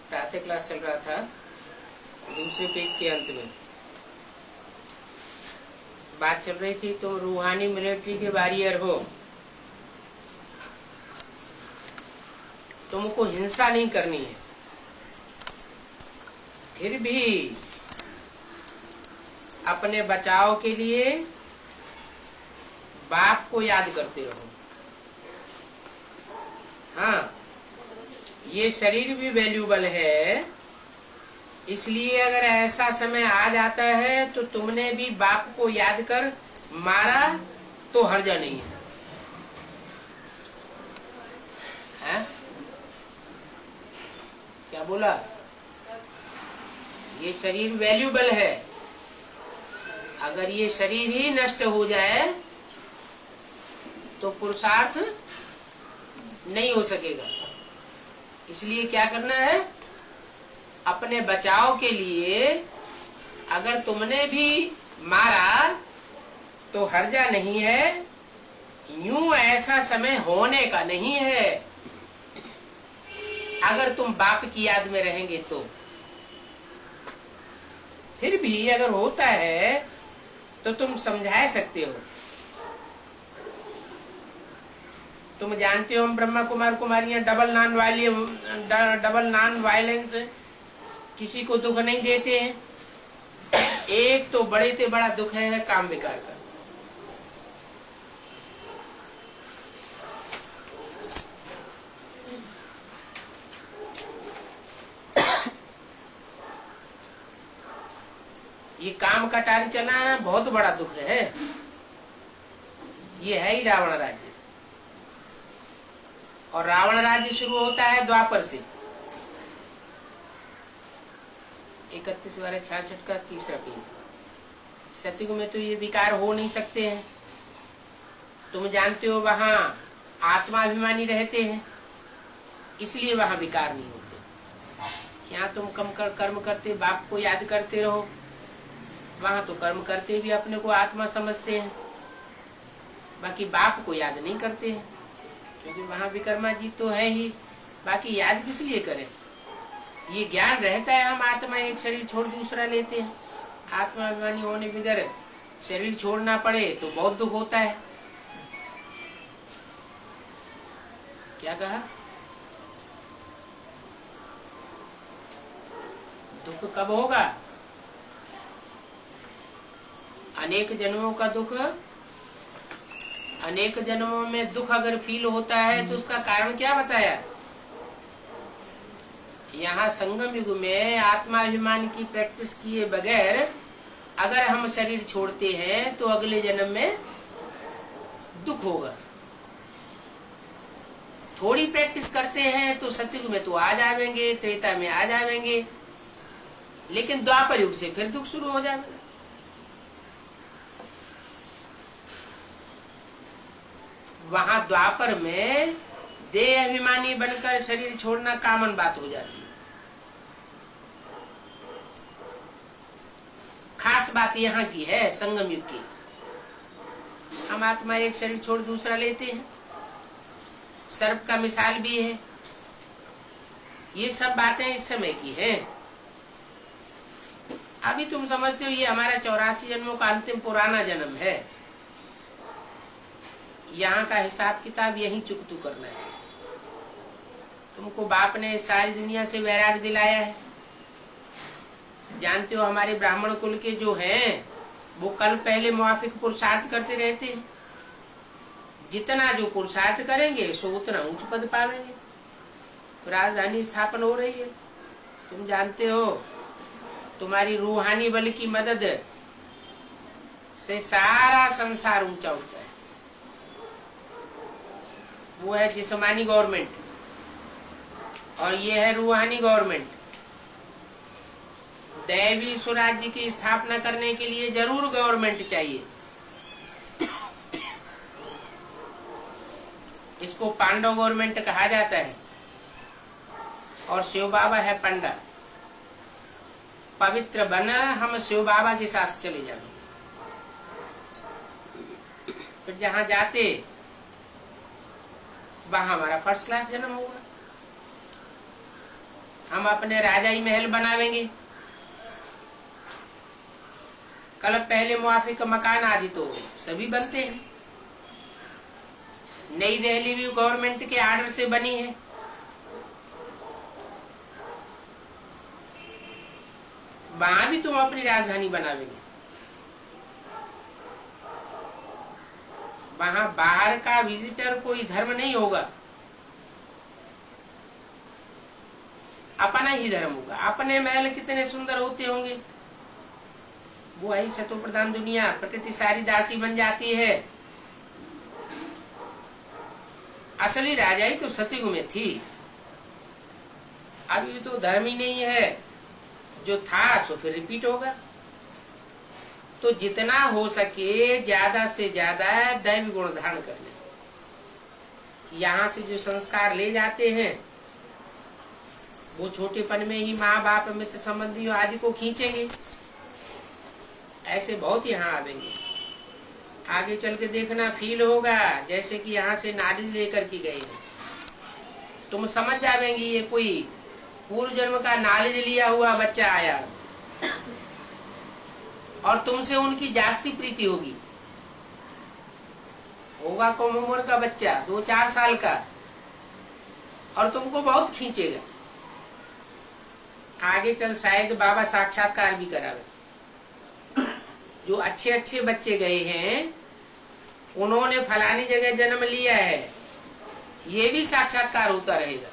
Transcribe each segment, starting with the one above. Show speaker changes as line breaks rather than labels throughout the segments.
प्रातः क्लास चल रहा था, दूसरे पेज के अंत में बात चल रही थी। तुम रूहानी मिलिट्री के वॉरियर हो, तुमको हिंसा नहीं करनी है, फिर भी अपने बचाव के लिए बाप को याद करते रहो। हाँ, ये शरीर भी वैल्यूबल है, इसलिए अगर ऐसा समय आ जाता है तो तुमने भी बाप को याद कर मारा तो हर्जा नहीं है, है? क्या बोला? ये शरीर वैल्यूबल है, अगर ये शरीर ही नष्ट हो जाए तो पुरुषार्थ नहीं हो सकेगा। इसलिए क्या करना है, अपने बचाव के लिए अगर तुमने भी मारा तो हर्जा नहीं है, यूं ऐसा समय होने का नहीं है। अगर तुम बाप की याद में रहेंगे तो फिर भी अगर होता है तो तुम समझा सकते हो। तुम जानते हो हम ब्रह्मा कुमार कुमारियां डबल नॉन वायलेंस, किसी को दुख नहीं देते हैं। एक तो बड़े से बड़ा दुख है काम विकार का। ये काम कटारी चलाना बहुत बड़ा दुख है। ये है ही रावण राज्य, और रावण राज्य शुरू होता है द्वापर से। 31/66 का तीसरा पेज। सतयुग में तो ये विकार हो नहीं सकते हैं। तुम जानते हो वहां आत्माभिमानी रहते हैं, इसलिए वहां विकार नहीं होते। यहाँ तुम कर्म करते बाप को याद करते रहो, वहां तो कर्म करते भी अपने को आत्मा समझते हैं, बाकी बाप को याद नहीं करते हैं, क्योंकि वहां विकर्मा जी तो है ही। बाकी याद किस लिए करें? ये ज्ञान रहता है हम आत्मा एक शरीर छोड़ दूसरा लेते हैं। आत्माभिमानी होने बगैर शरीर छोड़ना पड़े तो बहुत दुख होता है। क्या कहा? दुख कब होगा? अनेक जन्मों का दुख, अनेक जन्मों में दुख अगर फील होता है तो उसका कारण क्या बताया? यहाँ संगम युग में आत्माभिमान की प्रैक्टिस किए बगैर अगर हम शरीर छोड़ते हैं तो अगले जन्म में दुख होगा। थोड़ी प्रैक्टिस करते हैं तो सतयुग में तो आ जाएंगे, त्रेता में आ जाएंगे, लेकिन द्वापर युग से फिर दुख शुरू हो जाएगा। वहां द्वापर में देह अभिमानी बनकर शरीर छोड़ना कॉमन बात हो जाती है। खास बात यहाँ की है संगम युग की। हम आत्मा एक शरीर छोड़ दूसरा लेते हैं, सर्प का मिसाल भी है। ये सब बातें इस समय की हैं। अभी तुम समझते हो ये हमारा 84 जन्मों का अंतिम पुराना जन्म है। यहाँ का हिसाब किताब यही चुकतू करना है। तुमको बाप ने सारी दुनिया से वैराग दिलाया है। जानते हो हमारे ब्राह्मण कुल के जो हैं वो कल पहले मुआफिक पुरुषार्थ करते रहते हैं। जितना जो पुरुषार्थ करेंगे सो उतना उच्च पद पावेंगे। राजधानी स्थापन हो रही है, तुम जानते हो। तुम्हारी रूहानी बल की मदद से सारा संसार ऊंचा उठता है। वो है जिस्मानी गवर्नमेंट और ये है रूहानी गवर्नमेंट। दैवी स्वराज्य की स्थापना करने के लिए जरूर गवर्नमेंट चाहिए। इसको पांडव गवर्नमेंट कहा जाता है और शिव बाबा है पंडा। पवित्र बना हम शिव बाबा के साथ चले जाएंगे। फिर जहां जाते वहां हमारा फर्स्ट क्लास जन्म होगा। हम अपने राजाई महल बनावेंगे। कल पहले मुआफिक मकान आदि तो सभी बनते हैं। नई दिल्ली भी गवर्नमेंट के आर्डर से बनी है। वहां भी तुम अपनी राजधानी बनावेंगे। वहां बाहर का विजिटर कोई धर्म नहीं होगा, अपना ही धर्म होगा। अपने महल कितने सुंदर होते होंगे। वो आई सतो प्रधान दुनिया, प्रकृति सारी दासी बन जाती है। असली राजाई तो सतयुग में थी। अभी तो धर्म ही नहीं है, जो था सो फिर रिपीट होगा। तो जितना हो सके ज्यादा से ज्यादा दैवी गुण धारण कर ले। यहाँ से जो संस्कार ले जाते हैं वो छोटेपन में ही माँ बाप मित्र संबंधियों आदि को खींचेंगे। ऐसे बहुत यहाँ आवेंगे। आगे चल के देखना फील होगा जैसे कि यहाँ से नारियल लेकर के गए हैं। तुम समझ जावेंगे ये कोई पूर्व जन्म का नारियल लिया हुआ बच्चा आया और तुमसे उनकी जास्ती प्रीति होगी। होगा कम उम्र का बच्चा 2-4 साल का, और तुमको बहुत खींचेगा। आगे चल शायद बाबा साक्षात्कार भी करावे। जो अच्छे अच्छे बच्चे गए हैं उन्होंने फलानी जगह जन्म लिया है, ये भी साक्षात्कार होता रहेगा।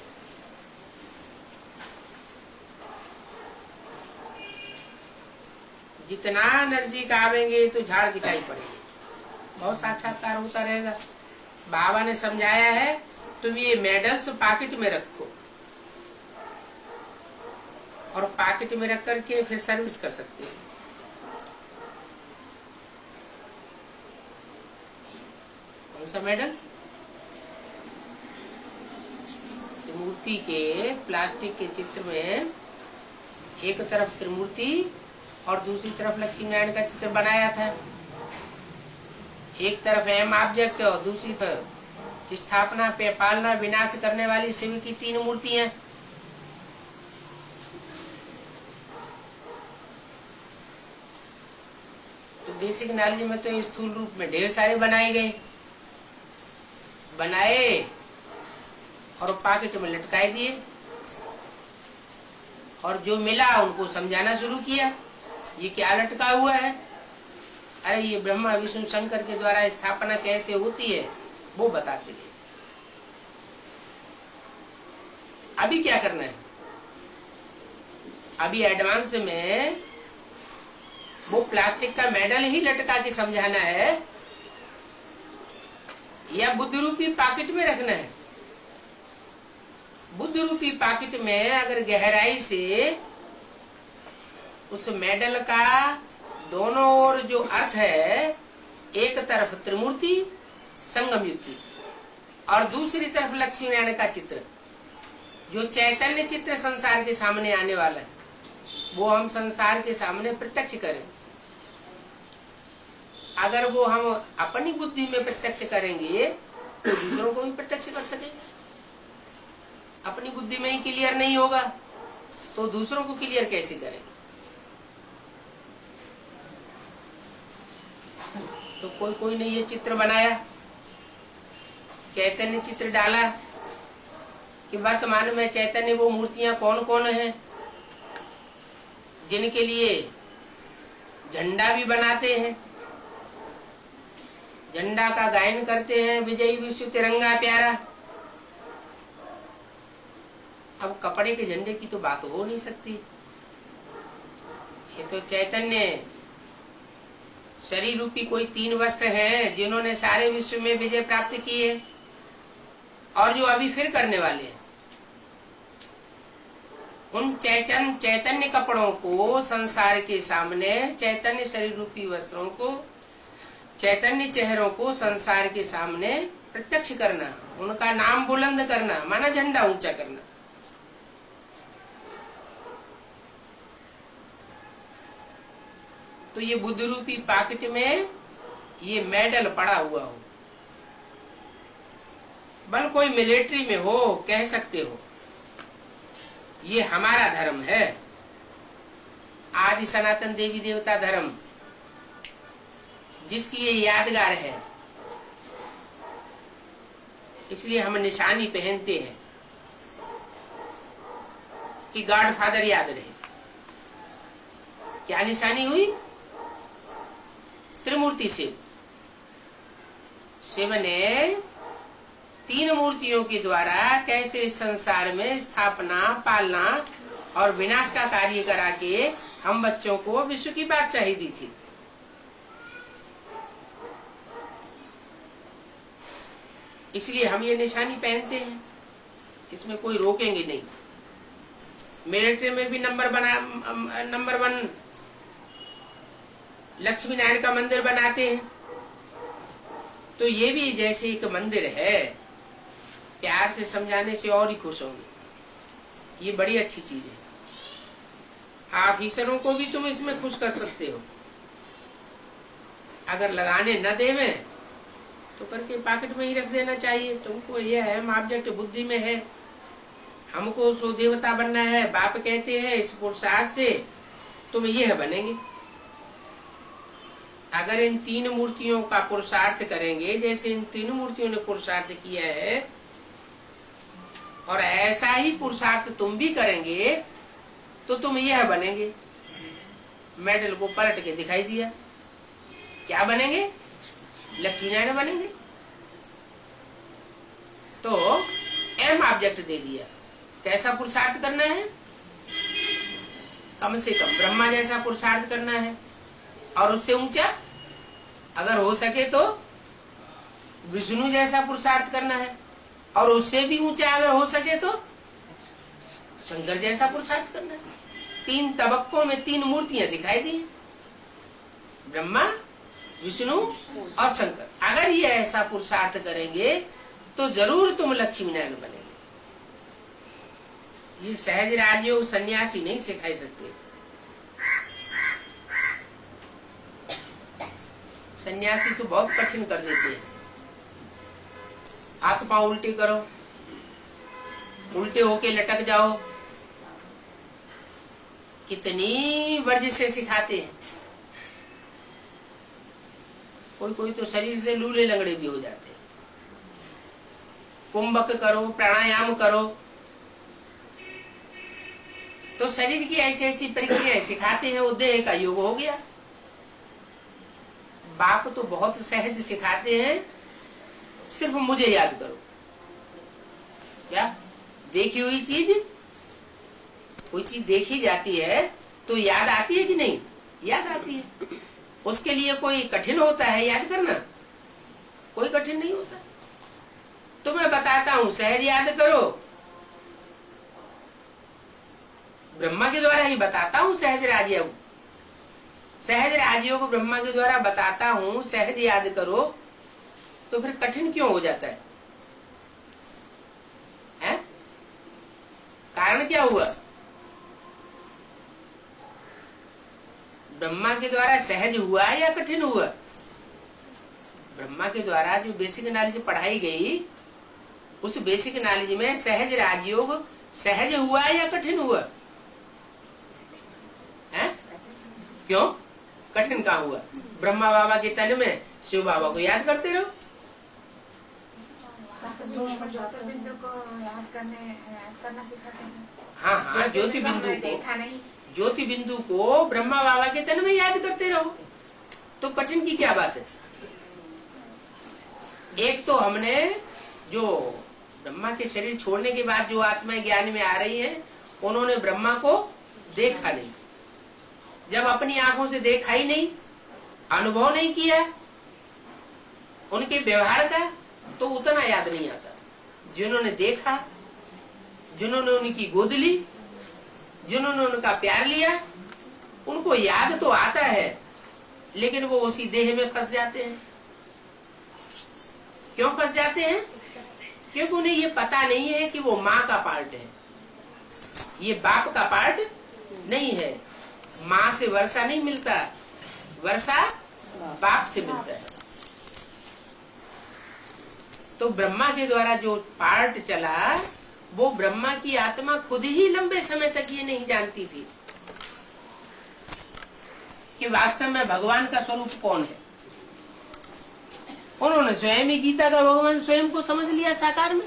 जितना नजदीक आवेंगे तो झाड़ दिखाई पड़ेगी। बहुत साक्षात्कार होता रहेगा। बाबा ने समझाया है तुम ये मेडल्स पॉकेट में रखो और पॉकेट में रख करके फिर सर्विस कर सकते हो। कौन सा मेडल? त्रिमूर्ति के प्लास्टिक के चित्र में एक तरफ त्रिमूर्ति और दूसरी तरफ लक्ष्मी नारायण का चित्र बनाया था। एक तरफ एम ऑब्जेक्ट और दूसरी तरफ स्थापना पे पालना विनाश करने वाली शिव की 3 मूर्तियां। तो बेसिक नॉलेज में तो स्थूल रूप में ढेर सारे बनाए गए, बनाए और पॉकेट में लटकाए दिए, और जो मिला उनको समझाना शुरू किया ये क्या लटका हुआ है। अरे ये ब्रह्मा विष्णु शंकर के द्वारा स्थापना कैसे होती है वो बताते गए। अभी क्या करना है, अभी एडवांस में वो प्लास्टिक का मेडल ही लटका के समझाना है या बुद्ध रूपी पॉकेट में रखना है। बुद्ध रूपी पॉकेट में अगर गहराई से उस मेडल का दोनों ओर जो अर्थ है, एक तरफ त्रिमूर्ति संगम युक्ति और दूसरी तरफ लक्ष्मी नारायण का चित्र, जो चैतन्य चित्र संसार के सामने आने वाला है, वो हम संसार के सामने प्रत्यक्ष करें। अगर वो हम अपनी बुद्धि में प्रत्यक्ष करेंगे तो दूसरों को भी प्रत्यक्ष कर सकेंगे। अपनी बुद्धि में ही क्लियर नहीं होगा तो दूसरों को क्लियर कैसे करेंगे। तो कोई ने ये चित्र बनाया, चैतन्य चित्र डाला कि वर्तमान में चैतन्य वो मूर्तियां कौन कौन हैं जिनके लिए झंडा भी बनाते हैं, झंडा का गायन करते हैं, विजयी विश्व तिरंगा प्यारा। अब कपड़े के झंडे की तो बात हो नहीं सकती। ये तो चैतन्य शरीर रूपी कोई 3 वस्त्र हैं जिन्होंने सारे विश्व में विजय प्राप्त की है और जो अभी फिर करने वाले हैं। उन चैतन्य कपड़ों को संसार के सामने, चैतन्य शरीर रूपी वस्त्रों को, चैतन्य चेहरों को संसार के सामने प्रत्यक्ष करना, उनका नाम बुलंद करना, माना झंडा ऊंचा करना। तो ये बुद्ध रूपी पॉकेट में ये मेडल पड़ा हुआ हो, बल कोई मिलिट्री में हो, कह सकते हो ये हमारा धर्म है, आदि सनातन देवी देवता धर्म, जिसकी ये यादगार है। इसलिए हम निशानी पहनते हैं कि गॉड फादर याद रहे। क्या निशानी हुई? त्रिमूर्ति शिव। शिव ने 3 मूर्तियों के द्वारा कैसे इस संसार में स्थापना, पालना और विनाश का कार्य करा के हम बच्चों को विश्व की बादशाही दी थी। इसलिए हम ये निशानी पहनते हैं, इसमें कोई रोकेंगे नहीं। मिलिट्री में भी नंबर 1 लक्ष्मी नारायण का मंदिर बनाते हैं, तो ये भी जैसे एक मंदिर है, प्यार से समझाने से और ही खुश होंगे। ये बड़ी अच्छी चीज है। ऑफिसरों को भी तुम इसमें खुश कर सकते हो। अगर लगाने न देवे तो करके पॉकेट में ही रख देना चाहिए। तुमको यह है, ऑब्जेक्ट बुद्धि में है, हमको सो देवता बनना है, बाप कहते हैं इस पुरुषार्थ से तुम यह बनेंगे। अगर इन 3 मूर्तियों का पुरुषार्थ करेंगे जैसे इन 3 मूर्तियों ने पुरुषार्थ किया है, और ऐसा ही पुरुषार्थ तुम भी करेंगे तो तुम यह बनेंगे। मेडल को पलट के दिखाई दिया, क्या बनेंगे? लक्ष्मी नारायण बनेंगे। तो एम ऑब्जेक्ट दे दिया। कैसा पुरुषार्थ करना है? कम से कम ब्रह्मा जैसा पुरुषार्थ करना है, और उससे ऊंचा अगर हो सके तो विष्णु जैसा पुरुषार्थ करना है, और उससे भी ऊंचा अगर हो सके तो शंकर जैसा पुरुषार्थ करना है। 3 तबक्कों में 3 मूर्तियां दिखाई दी, ब्रह्मा, विष्णु और शंकर। अगर ये ऐसा पुरुषार्थ करेंगे तो जरूर तुम लक्ष्मी नारायण बनेंगे। ये सहज राजयोग सन्यासी नहीं सिखा सकते। सन्यासी तो बहुत कठिन कर देते हैं। हाथ पांव उल्टे करो, उल्टे होके लटक जाओ, कितनी वर्जिशें सिखाते हैं। कोई तो शरीर से लूले लंगड़े भी हो जाते हैं। कुंभक करो, प्राणायाम करो, तो शरीर की ऐसी ऐसी प्रक्रियाएं सिखाते हैं, वो देह का योग हो गया। बाप तो बहुत सहज सिखाते हैं, सिर्फ मुझे याद करो। क्या देखी हुई चीज, कोई चीज देखी जाती है तो याद आती है कि नहीं? याद आती है। उसके लिए कोई कठिन होता है याद करना? कोई कठिन नहीं होता। तो मैं बताता हूं, सहज याद करो। ब्रह्मा के द्वारा ही बताता हूं सहज राजयोग। सहज राजयोग ब्रह्मा के द्वारा बताता हूं, सहज याद करो। तो फिर कठिन क्यों हो जाता है? कारण क्या हुआ? ब्रह्मा के द्वारा सहज हुआ या कठिन हुआ? ब्रह्मा के द्वारा जो बेसिक नॉलेज पढ़ाई गई, उस बेसिक नॉलेज में सहज राजयोग सहज हुआ या कठिन हुआ? है? क्यों कठिन कहाँ हुआ? ब्रह्मा बाबा के तन में शिव बाबा को याद करते रहो।
ज्योतिर्बिंदु को याद करना सिखाते हैं।
हाँ, ज्योति बिंदु को देखा नहीं, ज्योति बिंदु को ब्रह्मा बाबा के तन में याद करते रहो। तो कठिन की क्या बात है? एक तो हमने जो ब्रह्मा के शरीर छोड़ने के बाद जो आत्माएं ज्ञान में आ रही हैं, उन्होंने ब्रह्मा को देखा नहीं। जब अपनी आंखों से देखा ही नहीं, अनुभव नहीं किया उनके व्यवहार का, तो उतना याद नहीं आता। जिन्होंने देखा, जिन्होंने उनकी गोद ली, जिन्होंने उनका प्यार लिया, उनको याद तो आता है, लेकिन वो उसी देह में फंस जाते हैं। क्यों फंस जाते हैं? क्योंकि उन्हें ये पता नहीं है कि वो माँ का पार्ट है, ये बाप का पार्ट नहीं है। माँ से वर्षा नहीं मिलता, वर्षा बाप से मिलता है। तो ब्रह्मा के द्वारा जो पार्ट चला वो ब्रह्मा की आत्मा खुद ही लंबे समय तक ये नहीं जानती थी कि वास्तव में भगवान का स्वरूप कौन है। उन्होंने स्वयं ही गीता का भगवान स्वयं को समझ लिया साकार में।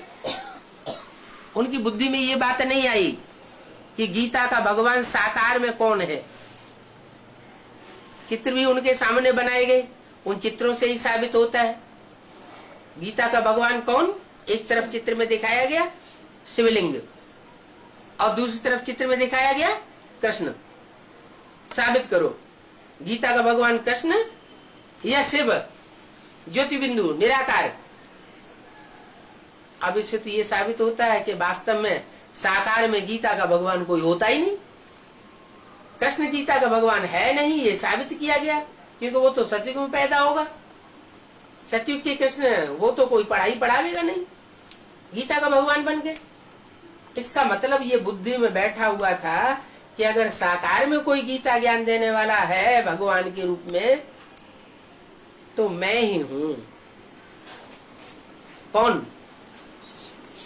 उनकी बुद्धि में ये बात नहीं आई कि गीता का भगवान साकार में कौन है। चित्र भी उनके सामने बनाए गए, उन चित्रों से ही साबित होता है गीता का भगवान कौन। एक तरफ चित्र में दिखाया गया शिवलिंग और दूसरी तरफ चित्र में दिखाया गया कृष्ण। साबित करो गीता का भगवान कृष्ण या शिव ज्योति बिंदु निराकार। अब इससे तो ये साबित होता है कि वास्तव में साकार में गीता का भगवान कोई होता ही नहीं। कृष्ण गीता का भगवान है नहीं, ये साबित किया गया, क्योंकि वो तो सतयुग में पैदा होगा। सतयुग के कृष्ण वो तो कोई पढ़ाई पढ़ावेगा नहीं, गीता का भगवान बन गए। इसका मतलब ये बुद्धि में बैठा हुआ था कि अगर साकार में कोई गीता ज्ञान देने वाला है भगवान के रूप में तो मैं ही हूं। कौन?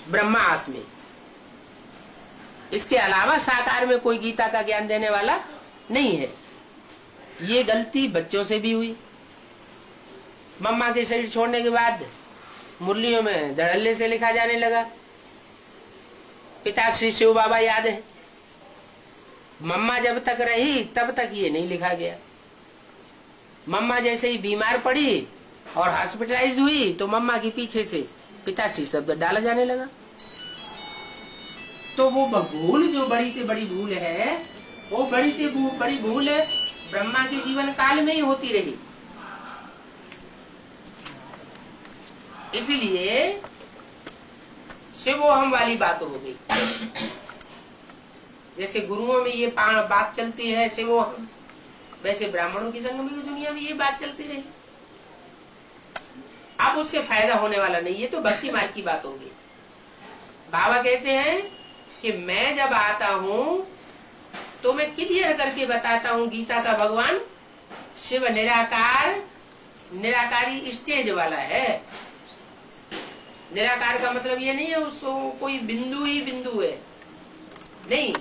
ब्रह्मास में। इसके अलावा साकार में कोई गीता का ज्ञान देने वाला नहीं है। ये गलती बच्चों से भी हुई। मम्मा के शरीर छोड़ने के बाद मुरलियों में धड़ल्ले से लिखा जाने लगा पिता श्री शिव बाबा याद है। मम्मा जब तक रही तब तक ये नहीं लिखा गया। मम्मा जैसे ही बीमार पड़ी और हॉस्पिटलाइज हुई तो मम्मा के पीछे से पिताश्री शब्द डाला जाने लगा। तो वो भूल जो बड़ी से बड़ी भूल है, वो बड़ी से बड़ी भूल ब्रह्मा के जीवन काल में ही होती रही। इसलिए शिवोहम वाली बात हो गई। जैसे गुरुओं में ये बात चलती है शिवोहम, वैसे ब्राह्मणों की संग में दुनिया में ये बात चलती रही। अब उससे फायदा होने वाला नहीं, ये तो भक्ति मार्ग की बात होगी। बाबा कहते हैं कि मैं जब आता हूं तो मैं क्लियर करके बताता हूं गीता का भगवान शिव निराकार, निराकारी स्टेज वाला है। निराकार का मतलब ये नहीं है उसको कोई बिंदु ही बिंदु है, नहीं,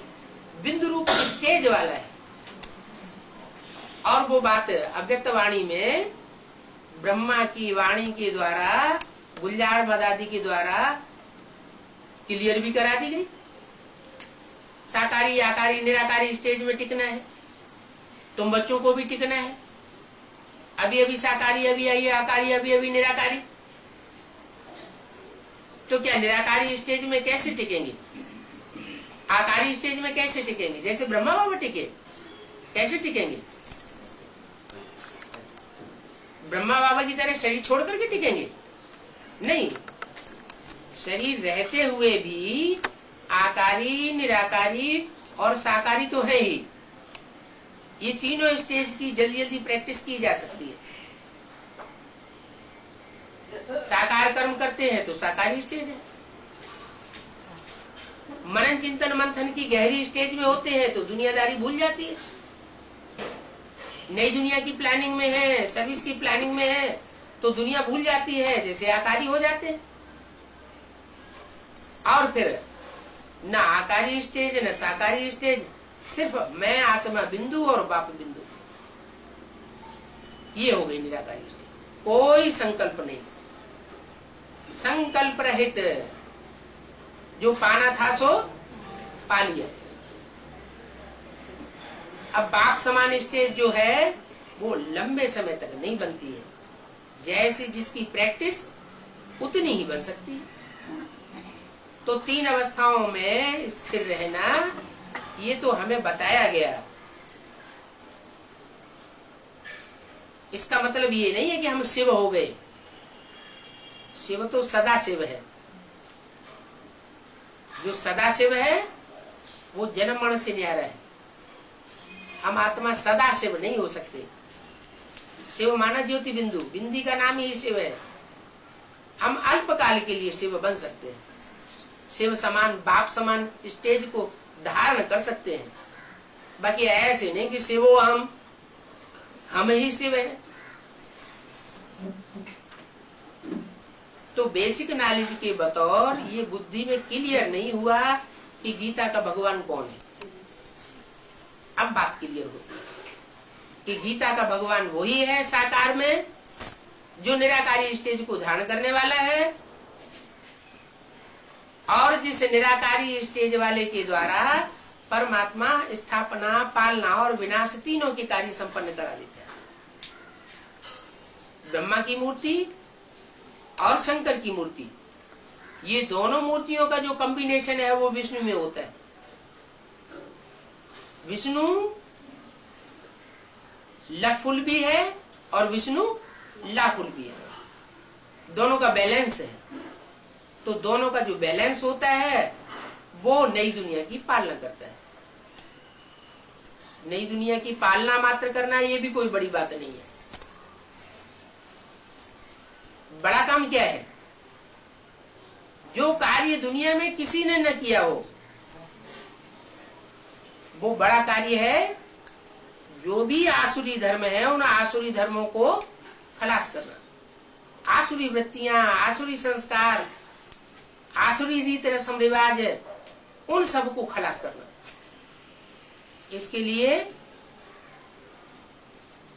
बिंदु रूप स्टेज वाला है। और वो बात अव्यक्त वाणी में ब्रह्मा की वाणी के द्वारा, गुलजार मदादी के द्वारा क्लियर भी करा दी गई। साकारी, आकारी, निराकारी स्टेज में टिकना है, तुम बच्चों को भी टिकना है। अभी अभी साकारी, अभी अभी आकारी, अभी अभी निराकारी। तो क्या निराकारी स्टेज में कैसे टिकेंगे? आकारी स्टेज में कैसे टिकेंगे? जैसे ब्रह्मा बाबा टिके, कैसे टिकेंगे? ब्रह्मा बाबा की तरह शरीर छोड़ करके टिकेंगे? नहीं, शरीर रहते हुए भी आकारी, निराकारी और साकारी तो है ही। ये तीनों स्टेज की जल्दी जल्दी प्रैक्टिस की जा सकती है। साकार कर्म करते हैं तो साकारी स्टेज है, मनन चिंतन मंथन की गहरी स्टेज में होते हैं तो दुनियादारी भूल जाती है। नई दुनिया की प्लानिंग में है, सर्विस की प्लानिंग में है तो दुनिया भूल जाती है, जैसे आकारी हो जाते हैं। और फिर न आकारी स्टेज न साकारी स्टेज, सिर्फ मैं आत्मा बिंदु और बाप बिंदु, ये हो गई निराकारी स्टेज। कोई संकल्प नहीं, संकल्प रहित, जो पाना था सो पा लिया। अब बाप समान स्टेज जो है वो लंबे समय तक नहीं बनती है, जैसी जिसकी प्रैक्टिस उतनी ही बन सकती है। तो तीन अवस्थाओं में स्थिर रहना ये तो हमें बताया गया। इसका मतलब ये नहीं है कि हम शिव हो गए। शिव तो सदा शिव है। जो सदा शिव है वो जन्म मरण से न्यारा है। हम आत्मा सदा शिव नहीं हो सकते। शिव माना ज्योति बिंदु, बिंदी का नाम ही शिव है। हम अल्पकाल के लिए शिव बन सकते हैं, शिव समान, बाप समान स्टेज को धारण कर सकते हैं। बाकी ऐसे नहीं कि शिवो हम ही शिव है। तो बेसिक नॉलेज के बतौर ये बुद्धि में क्लियर नहीं हुआ कि गीता का भगवान कौन है। अब बात क्लियर होती है कि गीता का भगवान वही है साकार में जो निराकारी स्टेज को धारण करने वाला है, और जिस निराकारी स्टेज वाले के द्वारा परमात्मा स्थापना, पालना और विनाश तीनों के कार्य संपन्न करा देता है। ब्रह्मा की मूर्ति और शंकर की मूर्ति, ये दोनों मूर्तियों का जो कॉम्बिनेशन है वो विष्णु में होता है। विष्णु लफुल भी है और विष्णु लाफुल भी है, दोनों का बैलेंस है। तो दोनों का जो बैलेंस होता है वो नई दुनिया की पालना करता है। नई दुनिया की पालना मात्र करना ये भी कोई बड़ी बात नहीं है। बड़ा काम क्या है? जो कार्य दुनिया में किसी ने न किया हो वो बड़ा कार्य है। जो भी आसुरी धर्म है उन आसुरी धर्मों को खलास करना, आसुरी वृत्तियां, आसुरी संस्कार, आसुरी रीत रस्म रिवाज, उन सब को खलास करना। इसके लिए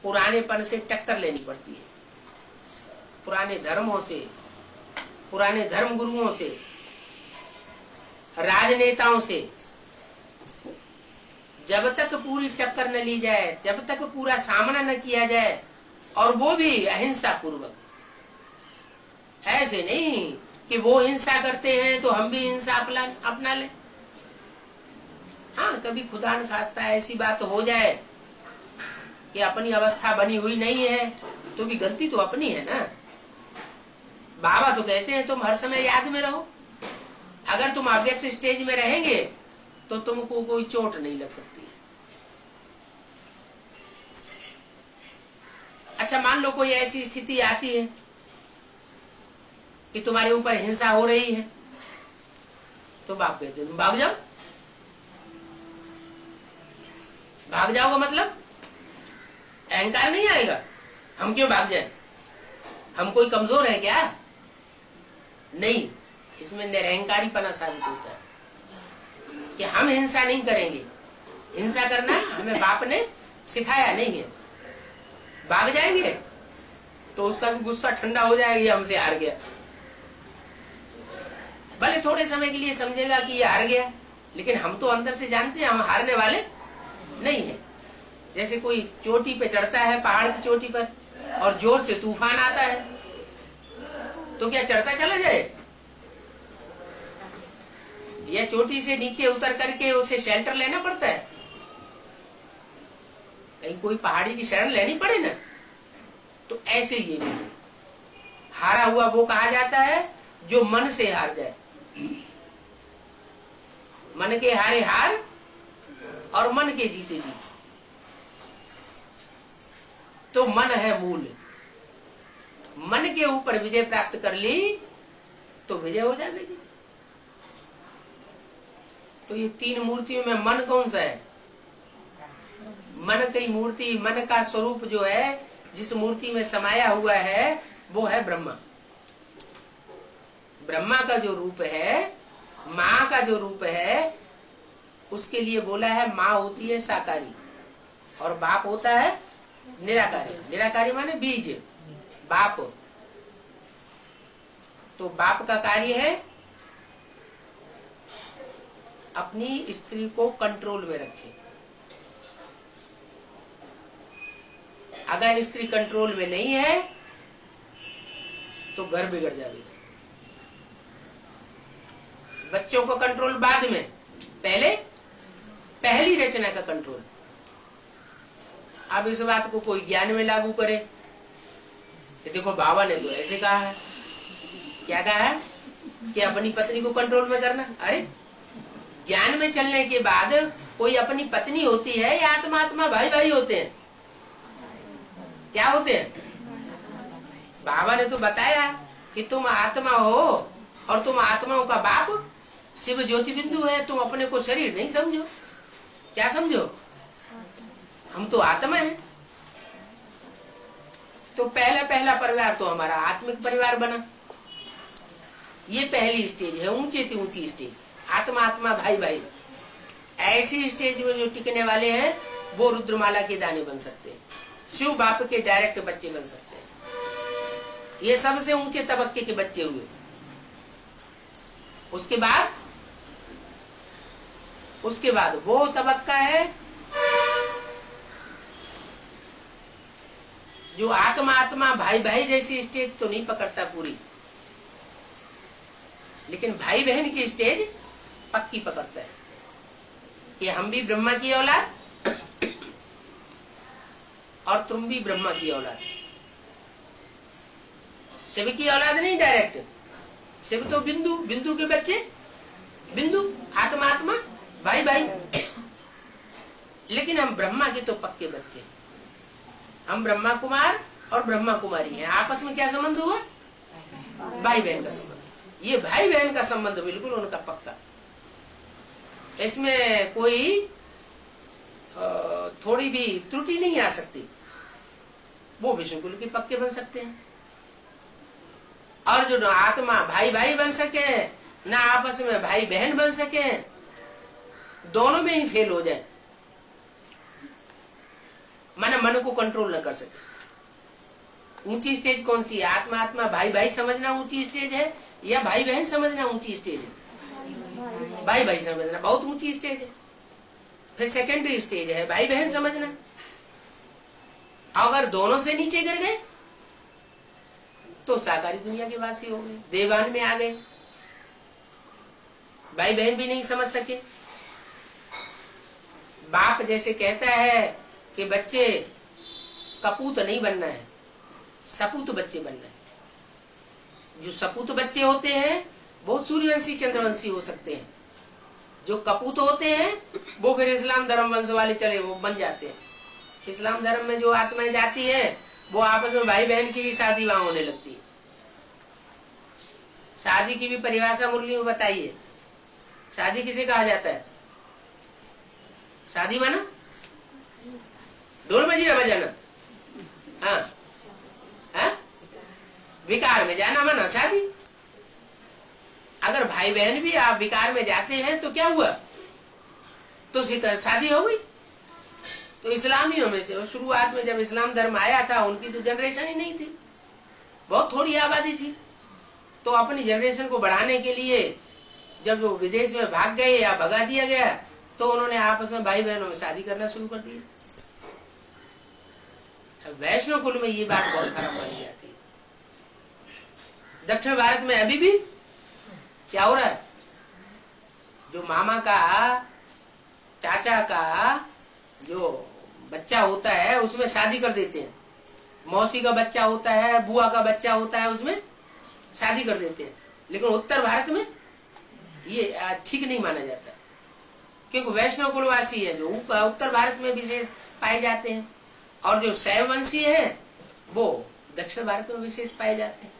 पुरानेपन से टक्कर लेनी पड़ती है, पुराने धर्मों से, पुराने धर्म गुरुओं से, राजनेताओं से। जब तक पूरी टक्कर न ली जाए, जब तक पूरा सामना न किया जाए, और वो भी अहिंसा पूर्वक। ऐसे नहीं कि वो हिंसा करते हैं तो हम भी हिंसा अपना ले। हाँ, कभी खुदा न खास्ता ऐसी बात हो जाए कि अपनी अवस्था बनी हुई नहीं है तो भी गलती तो अपनी है ना। बाबा तो कहते हैं तुम हर समय याद में रहो। अगर तुम अव्यक्त स्टेज में रहेंगे तो तुमको कोई चोट नहीं लग सकती। अच्छा, मान लो कोई ऐसी स्थिति आती है कि तुम्हारे ऊपर हिंसा हो रही है, तो बाप कहते हैं तुम भाग जाओ। भाग जाओ का मतलब अहंकार नहीं आएगा। हम क्यों भाग जाएं? हम कोई कमजोर है क्या? नहीं, इसमें निरहंकारीपना साबित होता है कि हम हिंसा नहीं करेंगे। हिंसा करना हमें बाप ने सिखाया नहीं है। भाग जाएंगे तो उसका भी गुस्सा ठंडा हो जाएगा, ये हमसे हार गया। भले थोड़े समय के लिए समझेगा कि ये हार गया, लेकिन हम तो अंदर से जानते हैं हम हारने वाले नहीं है। जैसे कोई चोटी पे चढ़ता है, पहाड़ की चोटी पर, और जोर से तूफान आता है तो क्या चढ़ता चला जाए? या चोटी से नीचे उतर करके उसे शेल्टर लेना पड़ता है? कहीं कोई पहाड़ी की शरण लेनी पड़े ना। तो ऐसे ये भी हारा हुआ वो कहा जाता है जो मन से हार जाए। मन के हारे हार और मन के जीते जीत। तो मन है मूल। मन के ऊपर विजय प्राप्त कर ली तो विजय हो जाएगी। तो ये तीन मूर्तियों में मन कौन सा है? मन की मूर्ति, मन का स्वरूप जो है, जिस मूर्ति में समाया हुआ है वो है ब्रह्मा। ब्रह्मा का जो रूप है, माँ का जो रूप है, उसके लिए बोला है माँ होती है साकारी और बाप होता है निराकारी। निराकारी माने बीज, बाप। तो बाप का कार्य है अपनी स्त्री को कंट्रोल में रखे। अगर स्त्री कंट्रोल में नहीं है तो घर बिगड़ जाएगा। बच्चों को कंट्रोल बाद में, पहले पहली रचना का कंट्रोल। अब इस बात को कोई ज्ञान में लागू करे कि देखो बाबा ने तो ऐसे कहा है। क्या कहा है? कि अपनी पत्नी को कंट्रोल में करना। अरे ज्ञान में चलने के बाद कोई अपनी पत्नी होती है या आत्मा आत्मा भाई भाई होते हैं? क्या होते हैं? बाबा ने तो बताया कि तुम आत्मा हो और तुम आत्माओं का बाप शिव ज्योति बिंदु है। तुम अपने को शरीर नहीं समझो। क्या समझो? हम तो आत्मा है। तो पहला परिवार तो हमारा आत्मिक परिवार बना। ये पहली स्टेज है, ऊंचे से ऊंची स्टेज। आत्मा आत्मा भाई भाई, ऐसी स्टेज में जो टिकने वाले हैं वो रुद्रमाला के दाने बन सकते हैं, शिव बाप के डायरेक्ट बच्चे बन सकते हैं। ये सबसे ऊंचे तबक्के के बच्चे हुए। उसके बाद वो तबक्का है जो आत्मा आत्मा भाई भाई जैसी स्टेज तो नहीं पकड़ता पूरी, लेकिन भाई बहन की स्टेज पक्की पकड़ता है कि हम भी ब्रह्मा की औलाद और तुम भी ब्रह्मा की औलाद। शिव की औलाद नहीं डायरेक्ट, शिव तो बिंदु, बिंदु के बच्चे, बिंदु आत्मा आत्मा भाई भाई, लेकिन हम ब्रह्मा के तो पक्के बच्चे। हम ब्रह्मा कुमार और ब्रह्मा कुमारी हैं। आपस में क्या संबंध हुआ? भाई बहन का संबंध। ये भाई बहन का संबंध बिल्कुल उनका पक्का, इसमें कोई थोड़ी भी त्रुटि नहीं आ सकती। वो विष्णुकुल के पक्के बन सकते हैं, और जो आत्मा भाई भाई बन सके ना आपस में भाई बहन बन सके, दोनों में ही फेल हो जाए, माने मन को कंट्रोल न कर सके। ऊंची स्टेज कौन सी है? आत्मा आत्मा भाई भाई समझना ऊंची स्टेज है, या भाई बहन समझना ऊंची स्टेज है? भाई भाई समझना बहुत ऊंची स्टेज है। फिर सेकेंडरी स्टेज है भाई बहन समझना। अगर दोनों से नीचे गिर गए तो साकारी दुनिया के वासी हो गए, देवान में आ गए, भाई बहन भी नहीं समझ सके। बाप जैसे कहता है कि बच्चे कपूत नहीं बनना है, सपूत बच्चे बनना है। जो सपूत बच्चे होते हैं वो सूर्यवंशी चंद्रवंशी हो सकते हैं, जो कपूत होते हैं वो फिर इस्लाम धर्म वंश वाले चले वो बन जाते हैं। इस्लाम धर्म में जो आत्माएं जाती है वो आपस में भाई बहन की शादी वहां होने लगती है। शादी की भी परिभाषा मुरली में बताइए, शादी किसे कहा जाता है? शादी माना ढोल मजीरा बजाना, हाँ हाँ, विकार में जाना माना शादी। अगर भाई बहन भी आप विकार में जाते हैं तो क्या हुआ? तो शादी हो गई। तो इस्लामियों में से शुरुआत में जब इस्लाम धर्म आया था उनकी तो जनरेशन ही नहीं थी, बहुत थोड़ी आबादी थी। तो अपनी जनरेशन को बढ़ाने के लिए जब वो विदेश में भाग गए या भगा दिया गया तो उन्होंने आपस में भाई बहनों में शादी करना शुरू कर दिया। वैष्णव कुल में ये बात बहुत खराब मानी जाती है। दक्षिण भारत में अभी भी क्या हो रहा है? जो मामा का चाचा का जो बच्चा होता है उसमें शादी कर देते हैं, मौसी का बच्चा होता है, बुआ का बच्चा होता है, उसमें शादी कर देते हैं। लेकिन उत्तर भारत में ये ठीक नहीं माना जाता, क्योंकि वैष्णव कुलवासी है जो उत्तर भारत में विशेष पाए जाते हैं, और जो शैव वंशी है वो दक्षिण भारत में विशेष पाए जाते हैं।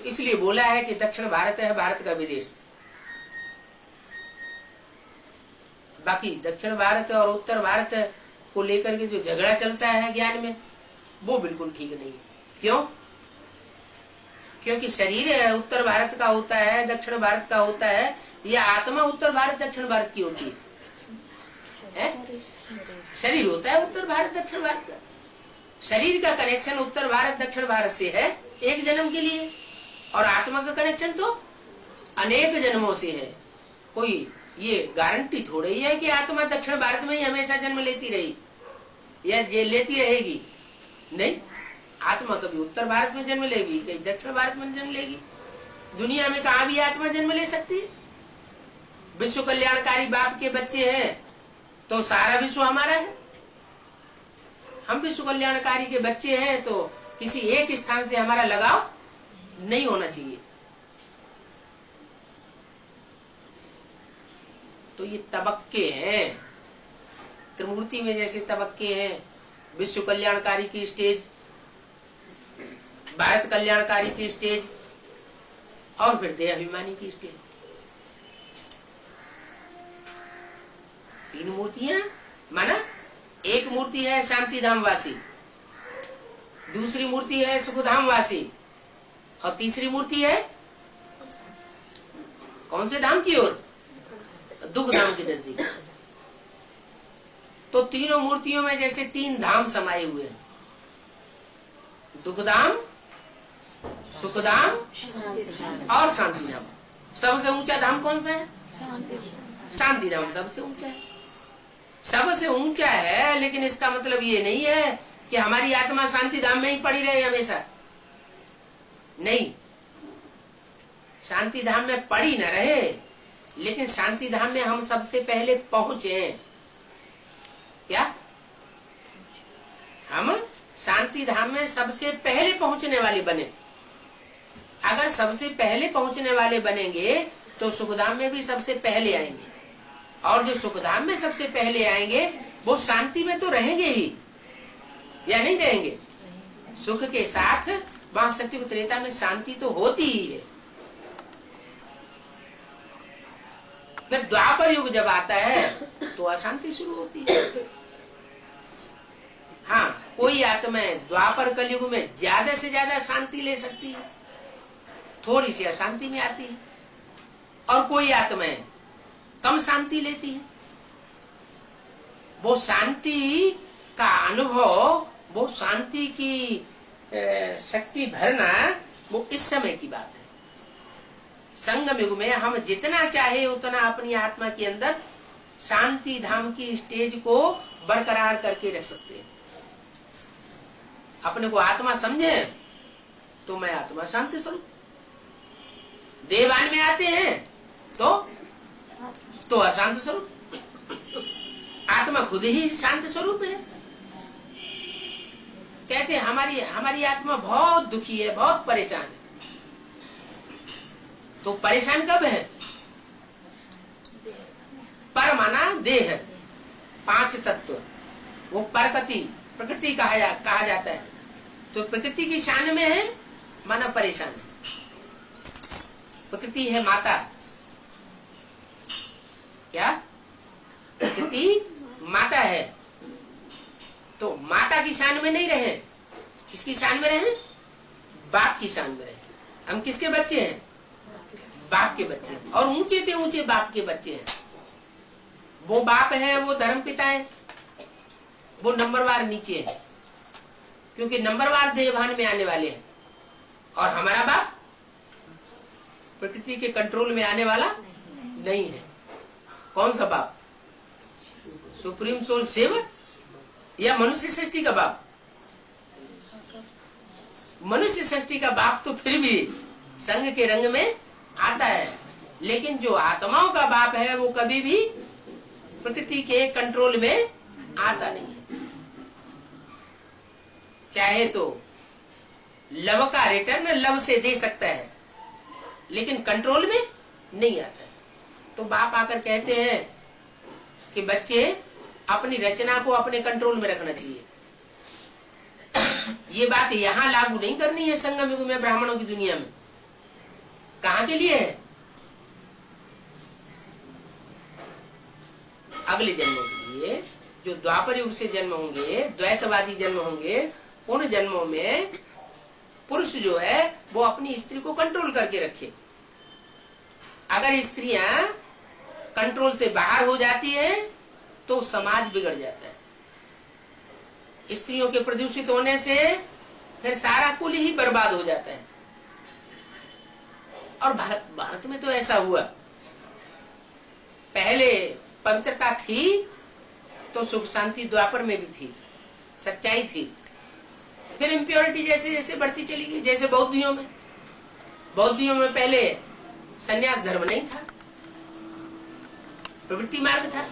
इसलिए बोला है कि दक्षिण भारत है भारत का विदेश। बाकी दक्षिण भारत और उत्तर भारत को लेकर के जो झगड़ा चलता है ज्ञान में वो बिल्कुल ठीक नहीं है। क्यों? क्योंकि शरीर उत्तर भारत का होता है, दक्षिण भारत का होता है, या आत्मा उत्तर भारत दक्षिण भारत की होती है? शरीर होता है उत्तर भारत दक्षिण भारत का। शरीर का कनेक्शन उत्तर भारत दक्षिण भारत से है एक जन्म के लिए, और आत्मा का कनेक्शन तो अनेक जन्मों से है। कोई ये गारंटी थोड़ी है कि आत्मा दक्षिण भारत में ही हमेशा जन्म लेती रही या ये लेती रहेगी। नहीं, आत्मा कभी उत्तर भारत में जन्म लेगी, कहीं दक्षिण भारत में जन्म लेगी। दुनिया में कहाँ भी आत्मा जन्म ले सकती है। विश्व कल्याणकारी बाप के बच्चे हैं तो सारा विश्व हमारा है। हम विश्व कल्याणकारी के बच्चे हैं तो किसी एक स्थान से हमारा लगाव नहीं होना चाहिए। तो ये तबक्के हैं, त्रिमूर्ति में जैसे तबक्के हैं, विश्व कल्याणकारी की स्टेज, भारत कल्याणकारी की स्टेज, और फिर देहाभिमानी की स्टेज। तीन मूर्तियां माना, एक मूर्ति है शांति धाम वासी, दूसरी मूर्ति है सुखधाम वासी, और तीसरी मूर्ति है कौन से धाम की ओर? दुख धाम के नजदीक। तो तीनों मूर्तियों में जैसे 3 धाम समाये हुए हैं, दुख धाम, सुख धाम और शांति धाम। सबसे ऊंचा धाम कौन सा है? शांति धाम सबसे ऊंचा है। सबसे ऊंचा है, लेकिन इसका मतलब ये नहीं है कि हमारी आत्मा शांति धाम में ही पड़ी रहे हमेशा। नहीं, शांति धाम में पड़ी न रहे, लेकिन शांति धाम में हम सबसे पहले पहुंचे। क्या हम शांति धाम में सबसे पहले पहुंचने वाले बने? अगर सबसे पहले पहुंचने वाले बनेंगे तो सुखधाम में भी सबसे पहले आएंगे, और जो सुखधाम में सबसे पहले आएंगे वो शांति में तो रहेंगे ही, या नहीं रहेंगे? सुख के साथ वहां सत्युग त्रेता में शांति तो होती ही है। फिर द्वापर युग जब आता है तो अशांति शुरू होती है। हाँ, कोई आत्माएं द्वापर कलयुग में ज्यादा से ज्यादा शांति ले सकती है, थोड़ी सी अशांति में आती है, और कोई आत्माएं कम शांति लेती है। वो शांति का अनुभव, वो शांति की शक्ति भरना, वो इस समय की बात है। संगम युग में हम जितना चाहे उतना अपनी आत्मा के अंदर शांति धाम की स्टेज को बरकरार करके रख सकते हैं। अपने को आत्मा समझे तो मैं आत्मा शांति स्वरूप। देवान में आते हैं तो अशांत स्वरूप। आत्मा खुद ही शांत स्वरूप है। कहते हैं हमारी आत्मा बहुत दुखी है, बहुत परेशान है। तो परेशान कब है? पर माना देह, 5 तत्व, वो प्रकृति कहा जाता है। तो प्रकृति की शान में है माना परेशान। प्रकृति है माता। क्या? प्रकृति माता है, तो माता की शान में नहीं रहे, किसकी शान में रहे? बाप की शान में रहे। हम किसके बच्चे हैं? बाप के बच्चे हैं, और ऊंचे से ऊंचे बाप के बच्चे हैं। वो बाप है, वो धर्म पिता है, वो नंबरवार नीचे है, क्योंकि नंबरवार देवभान में आने वाले हैं। और हमारा बाप प्रकृति के कंट्रोल में आने वाला नहीं है। कौन सा बाप? सुप्रीम सोल सेवक या मनुष्य सृष्टि का बाप? मनुष्य सृष्टि का बाप तो फिर भी संग के रंग में आता है, लेकिन जो आत्माओं का बाप है वो कभी भी प्रकृति के कंट्रोल में आता नहीं है। चाहे तो लव का रिटर्न लव से दे सकता है, लेकिन कंट्रोल में नहीं आता है। तो बाप आकर कहते हैं कि बच्चे अपनी रचना को अपने कंट्रोल में रखना चाहिए। ये बात यहाँ लागू नहीं करनी है संगम युग में, ब्राह्मणों की दुनिया में। कहाँ के लिए है? अगले जन्मों के लिए, जो द्वापर युग से जन्म होंगे, द्वैतवादी जन्म होंगे, उन जन्मों में पुरुष जो है वो अपनी स्त्री को कंट्रोल करके रखे। अगर स्त्रियां कंट्रोल से बाहर हो जाती है तो समाज बिगड़ जाता है। स्त्रियों के प्रदूषित होने से फिर सारा कुल ही बर्बाद हो जाता है। और भारत में तो ऐसा हुआ। पहले पवित्रता थी तो सुख शांति द्वापर में भी थी, सच्चाई थी। फिर इम्प्योरिटी जैसे जैसे बढ़ती चली गई। जैसे बौद्धियों में पहले संन्यास धर्म नहीं था, प्रवृत्ति मार्ग था,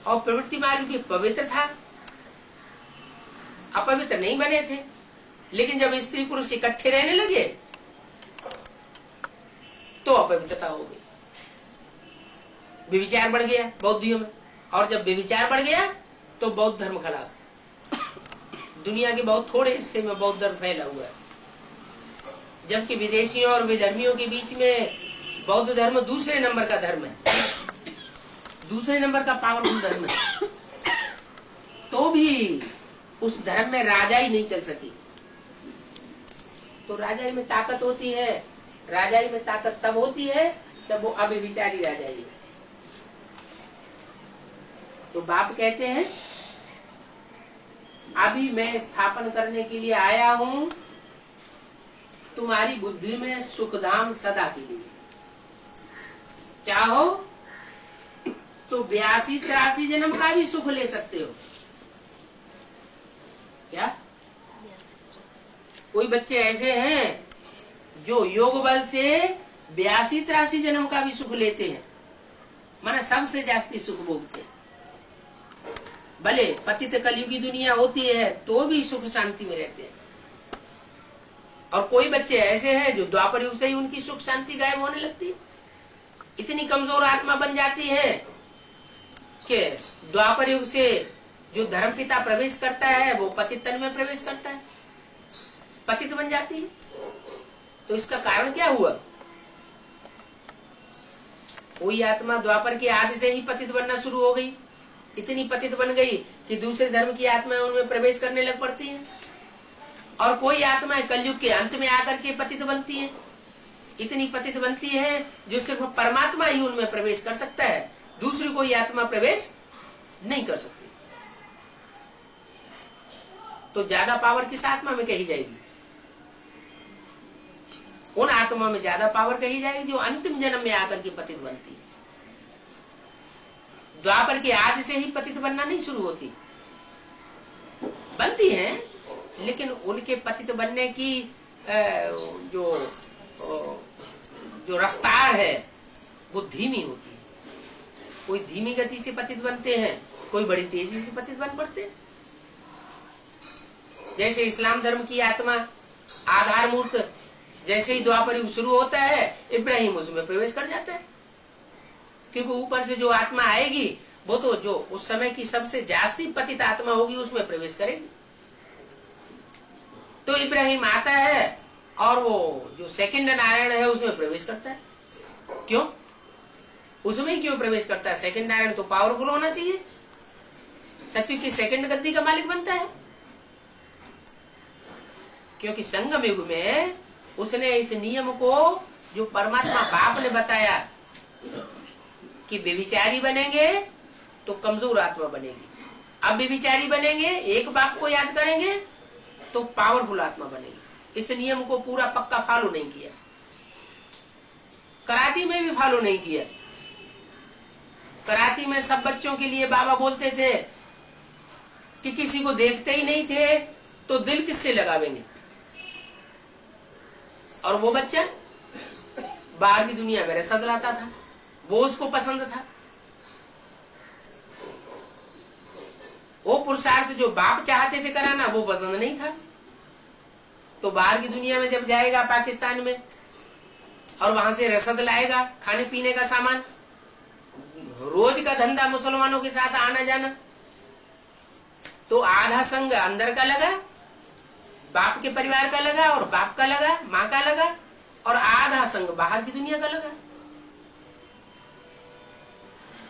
और प्रवृत्ति मार्ग भी पवित्र था, अपवित्र नहीं बने थे। लेकिन जब स्त्री पुरुष इकट्ठे रहने लगे तो अपवित्रता हो गई, व्यभिचार बढ़ गया बौद्धियों में। और जब व्यभिचार बढ़ गया तो बौद्ध धर्म खलास। दुनिया के बहुत थोड़े हिस्से में बौद्ध धर्म फैला हुआ है, जबकि विदेशियों और विधर्मियों के बीच में बौद्ध धर्म दूसरे नंबर का धर्म है, दूसरे नंबर का पावरफुल धर्म है। तो भी उस धर्म में राजा ही नहीं चल सकी। तो राजाई में ताकत होती है। राजाई में ताकत तब होती है जब वो अव्यभिचारी राजाई है। तो बाप कहते हैं अभी मैं स्थापन करने के लिए आया हूं तुम्हारी बुद्धि में सुखधाम सदा के लिए। चाहो तो 82-83 जन्म का भी सुख ले सकते हो। क्या कोई बच्चे ऐसे हैं जो योग बल से 82-83 जन्म का भी सुख लेते हैं, माना सबसे जास्ती सुख भोगते हैं। भले पतित कलयुगी दुनिया होती है तो भी सुख शांति में रहते हैं। और कोई बच्चे ऐसे हैं जो द्वापर युग से ही उनकी सुख शांति गायब होने लगती है। इतनी कमजोर आत्मा बन जाती है कि द्वापर युग से जो धर्मपिता प्रवेश करता है वो पतित तन में प्रवेश करता है, पतित बन जाती है। तो इसका कारण क्या हुआ? कोई आत्मा द्वापर के आदि से ही पतित बनना शुरू हो गई, इतनी पतित बन गई कि दूसरे धर्म की आत्माएं उनमें प्रवेश करने लग पड़ती हैं। और कोई आत्माएं कलयुग के अंत में आकर के पतित बनती है, इतनी पतित बनती है जो सिर्फ परमात्मा ही उनमें प्रवेश कर सकता है, दूसरी कोई आत्मा प्रवेश नहीं कर सकती। तो ज्यादा पावर किस आत्मा में कही जाएगी? उन आत्मा में ज्यादा पावर कही जाएगी जो अंतिम जन्म में आकर के पतित बनती है। द्वापर के आदि से ही पतित बनना नहीं शुरू होती, बनती हैं, लेकिन उनके पतित बनने की जो रफ्तार है वो धीमी होती है। कोई धीमी गति से पतित बनते हैं, कोई बड़ी तेजी से पतित बन पड़ते हैं। जैसे इस्लाम धर्म की आत्मा आधार मूर्त जैसे ही द्वापर युग शुरू होता है इब्राहिम उसमें प्रवेश कर जाता है, क्योंकि ऊपर से जो आत्मा आएगी वो तो जो उस समय की सबसे जास्ती पतित आत्मा होगी उसमें प्रवेश करेगी। तो इब्राहिम आता है और वो जो सेकंड नारायण है उसमें प्रवेश करता है। क्यों? उसमें ही क्यों प्रवेश करता है? सेकंड नारायण तो पावरफुल होना चाहिए, सत्य की सेकंड गद्दी का मालिक बनता है। क्योंकि संगम युग में उसने इस नियम को जो परमात्मा बाप ने बताया कि व्यभिचारी बनेंगे तो कमजोर आत्मा बनेगी, अब व्यभिचारी बनेंगे एक बाप को याद करेंगे तो पावरफुल आत्मा बनेगी। इस नियम को पूरा पक्का फॉलो नहीं किया, कराची में भी फॉलो नहीं किया। कराची में सब बच्चों के लिए बाबा बोलते थे कि किसी को देखते ही नहीं थे तो दिल किससे लगावेंगे। और वो बच्चा बाहर की दुनिया में रसद लाता था, वो उसको पसंद था। वो पुरुषार्थ जो बाप चाहते थे कराना वो पसंद नहीं था। तो बाहर की दुनिया में जब जाएगा पाकिस्तान में और वहां से रसद लाएगा, खाने पीने का सामान, रोज का धंधा मुसलमानों के साथ आना जाना, तो आधा संग अंदर का लगा, बाप के परिवार का लगा और बाप का लगा, माँ का लगा, और आधा संग बाहर की दुनिया का लगा।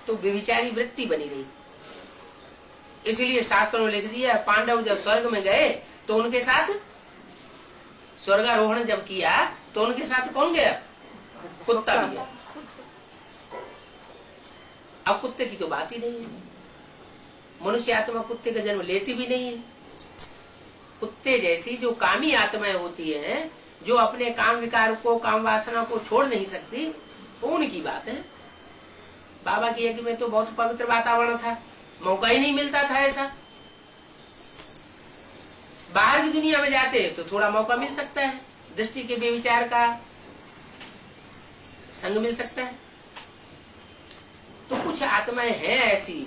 तो व्यभिचारी वृत्ति बनी रही। इसलिए शास्त्रों में लिख दिया पांडव जब स्वर्ग में गए तो उनके साथ स्वर्गारोहण जब किया तो उनके साथ कौन गया? कुत्ता भी गया। अब कुत्ते की तो बात ही नहीं है, मनुष्य आत्मा कुत्ते का जन्म लेती भी नहीं है। कुत्ते जैसी जो कामी आत्माएं होती हैं, जो अपने काम विकार को, काम वासना को छोड़ नहीं सकती, उनकी बात है। बाबा के यज्ञ में तो बहुत पवित्र वातावरण था, मौका ही नहीं मिलता था ऐसा। बाहर की दुनिया में जाते तो थोड़ा मौका मिल सकता है, दृष्टि के व्यभिचार का संग मिल सकता है। तो कुछ आत्माएं हैं ऐसी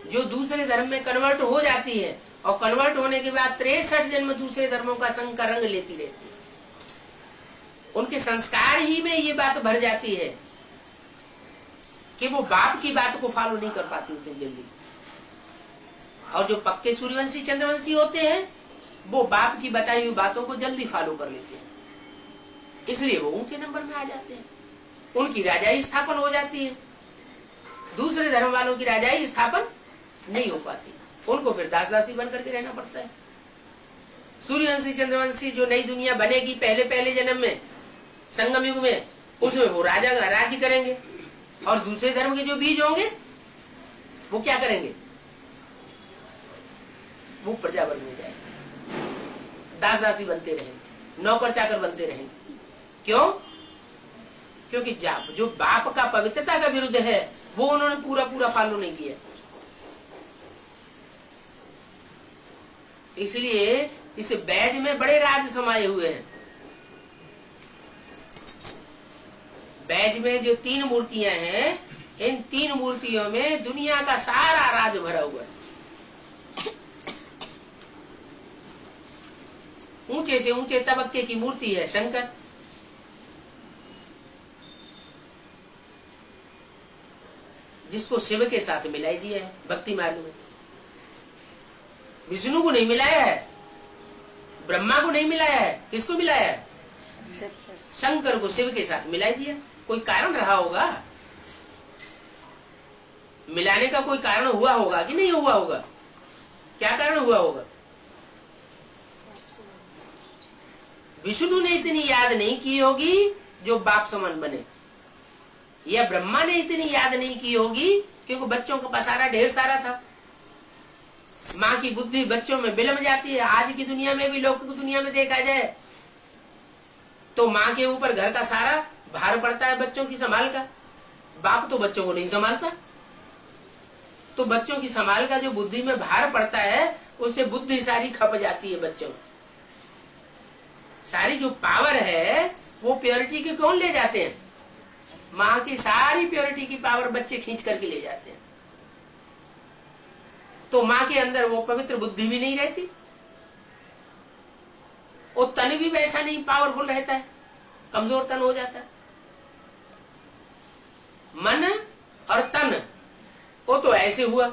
जो दूसरे धर्म में कन्वर्ट हो जाती है और कन्वर्ट होने के बाद 63 जन्म दूसरे धर्मों का संग का रंग लेती रहती है। उनके संस्कार ही में ये बात भर जाती है कि वो बाप की बात को फॉलो नहीं कर पाती उतनी जल्दी। और जो पक्के सूर्यवंशी चंद्रवंशी होते हैं वो बाप की बताई हुई बातों को जल्दी फॉलो कर लेते हैं, इसलिए वो ऊंचे नंबर में आ जाते हैं। उनकी राजाई स्थापन हो जाती है, दूसरे धर्म वालों की राजाई स्थापन नहीं हो पाती, उनको फिर दास दासी बन करके रहना पड़ता है। सूर्यवंशी चंद्रवंशी जो नई दुनिया बनेगी पहले पहले जन्म में, संगम युग में, उसमें वो राजा राज्य करेंगे। और दूसरे धर्म के जो बीज होंगे वो क्या करेंगे? वो प्रजावर्ग में जाएंगे, दास दासी बनते रहेंगे, नौकर चाकर बनते रहेंगे। क्यों? क्योंकि जो बाप का पवित्रता का विरुद्ध है वो उन्होंने पूरा पूरा फॉलो नहीं किया। इसलिए इस बैज में बड़े राज समाये हुए हैं। बैज में जो 3 मूर्तियां हैं, इन 3 मूर्तियों में दुनिया का सारा राज भरा हुआ है। ऊंचे से ऊंचे तबक्के की मूर्ति है शंकर, जिसको शिव के साथ मिलाई दिया है भक्ति मार्ग में। विष्णु को नहीं मिलाया है, ब्रह्मा को नहीं मिलाया है, किसको मिलाया है? शंकर को शिव के साथ मिलाई दिया। कोई कारण रहा होगा, मिलाने का कोई कारण हुआ होगा कि नहीं हुआ होगा? क्या कारण हुआ होगा? विष्णु ने इतनी याद नहीं की होगी जो बाप समान बने, या ब्रह्मा ने इतनी याद नहीं की होगी क्योंकि बच्चों का पसारा ढेर सारा था। माँ की बुद्धि बच्चों में बिलम जाती है। आज की दुनिया में भी, लौकिक दुनिया में देखा जाए तो माँ के ऊपर घर का सारा भार पड़ता है बच्चों की संभाल का। बाप तो बच्चों को नहीं संभालता, तो बच्चों की संभाल का जो बुद्धि में भार पड़ता है उससे बुद्धि सारी खप जाती है बच्चों में। सारी जो पावर है वो प्योरिटी के कौन ले जाते हैं? माँ की सारी प्योरिटी की पावर बच्चे खींच करके ले जाते हैं। तो माँ के अंदर वो पवित्र बुद्धि भी नहीं रहती, और तन भी वैसा नहीं पावरफुल रहता है, कमजोर तन हो जाता है। मन और तन वो तो ऐसे हुआ,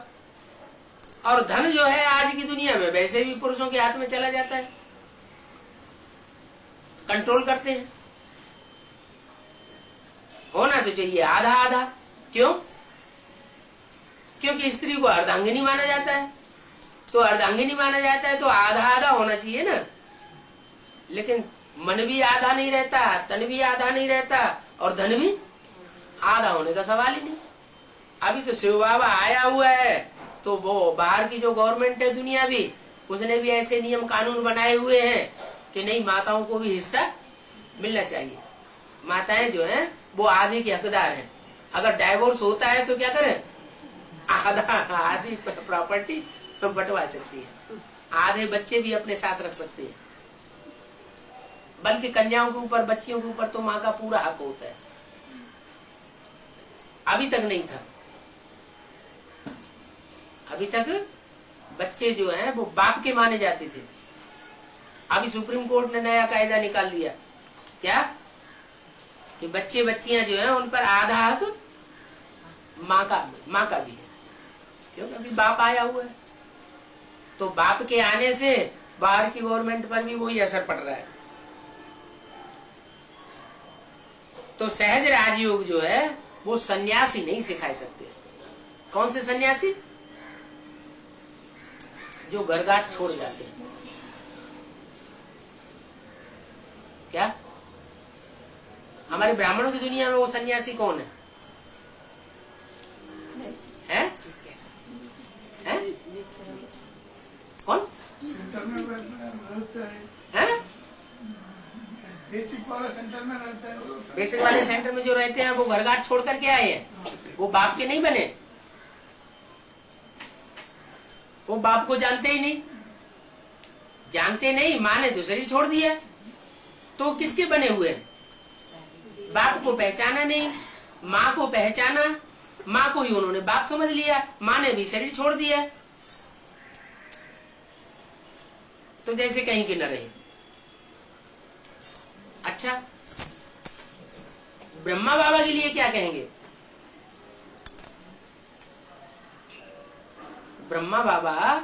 और धन जो है आज की दुनिया में वैसे भी पुरुषों के हाथ में चला जाता है, कंट्रोल करते हैं। होना तो चाहिए आधा आधा। क्यों? क्योंकि स्त्री को अर्धांगिनी माना जाता है, तो अर्धांगिनी माना जाता है तो आधा आधा होना चाहिए ना। लेकिन मन भी आधा नहीं रहता, तन भी आधा नहीं रहता, और धन भी आधा होने का सवाल ही नहीं। अभी तो शिव बाबा आया हुआ है, तो वो बाहर की जो गवर्नमेंट है दुनिया भी, उसने भी ऐसे नियम कानून बनाए हुए हैं कि नहीं, माताओं को भी हिस्सा मिलना चाहिए। माताएं जो हैं वो आधे के हकदार हैं। अगर डाइवोर्स होता है तो क्या करें? आधी प्रॉपर्टी बंटवा सकती है, आधे बच्चे भी अपने साथ रख सकते हैं। बल्कि कन्याओं के ऊपर, बच्चियों के ऊपर तो माँ का पूरा हक होता है। अभी तक नहीं था, अभी तक बच्चे जो हैं वो बाप के माने जाते थे। अभी सुप्रीम कोर्ट ने नया कायदा निकाल दिया, क्या कि बच्चे बच्चियां जो हैं उन पर आधा हक माँ का भी है, क्योंकि अभी बाप आया हुआ है। तो बाप के आने से बाहर की गवर्नमेंट पर भी वही असर पड़ रहा है। तो सहज राजयोग जो है वो सन्यासी नहीं सिखा सकते। कौन से सन्यासी? जो घरघाट छोड़ जाते हैं। क्या हमारे ब्राह्मणों की दुनिया में वो सन्यासी कौन है? हैं? हैं? कौन है? बेसिक वाले सेंटर में रहते हैं। बेसिक वाले सेंटर में जो रहते हैं वो घरघाट छोड़ करके आए हैं, वो बाप के नहीं बने, वो बाप को जानते ही नहीं। जानते नहीं, माँ ने तो शरीर छोड़ दिया, तो किसके बने हुए हैं? बाप को पहचाना नहीं, माँ को पहचाना, माँ को ही उन्होंने बाप समझ लिया, माँ ने भी शरीर छोड़ दिया, तो जैसे कहीं के न रहे। अच्छा, ब्रह्मा बाबा के लिए क्या कहेंगे? ब्रह्मा बाबा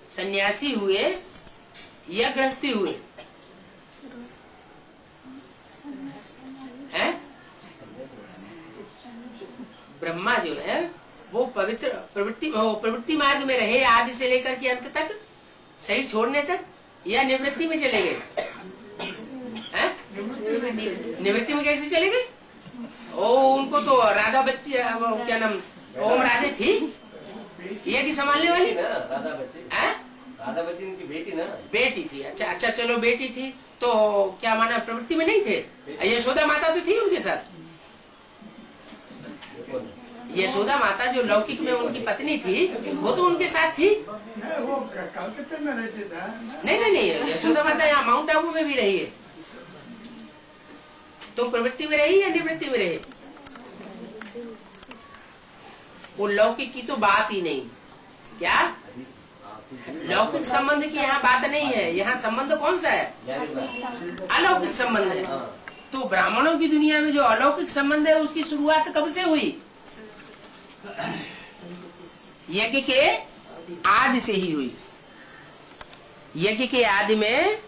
सन्यासी हुए या गृहस्थी हुए? हैं? ब्रह्मा जो है वो प्रवृत्ति मार्ग में रहे आदि से लेकर के अंत तक, शरीर छोड़ने तक या निवृत्ति में चले गए? निवृत्ति में कैसे चले गए? ओ उनको तो राधा बच्ची, क्या नाम, ओम राधे थी यज्ञ संभालने वाली,
राधा बच्ची इनकी बेटी ना,
बेटी थी। अच्छा अच्छा, चलो बेटी थी तो क्या माना प्रवृत्ति में नहीं थे? यशोदा माता तो थी उनके साथ। यशोदा माता जो लौकिक में उनकी पत्नी थी वो तो उनके साथ थी।
वो कलकत्ते में रहते था।
नहीं, यशोदा माता यहाँ माउंट आबू में भी रही है। तुम प्रवृत्ति में रही या निवृत्ति में रही? वो लौकिक की तो बात ही नहीं। क्या लौकिक संबंध की यहाँ बात नहीं है। यहाँ संबंध कौन सा है? अलौकिक संबंध है। तो ब्राह्मणों की दुनिया में जो अलौकिक संबंध है उसकी शुरुआत कब से हुई? यज्ञ के आदि से ही हुई। यज्ञ के आदि में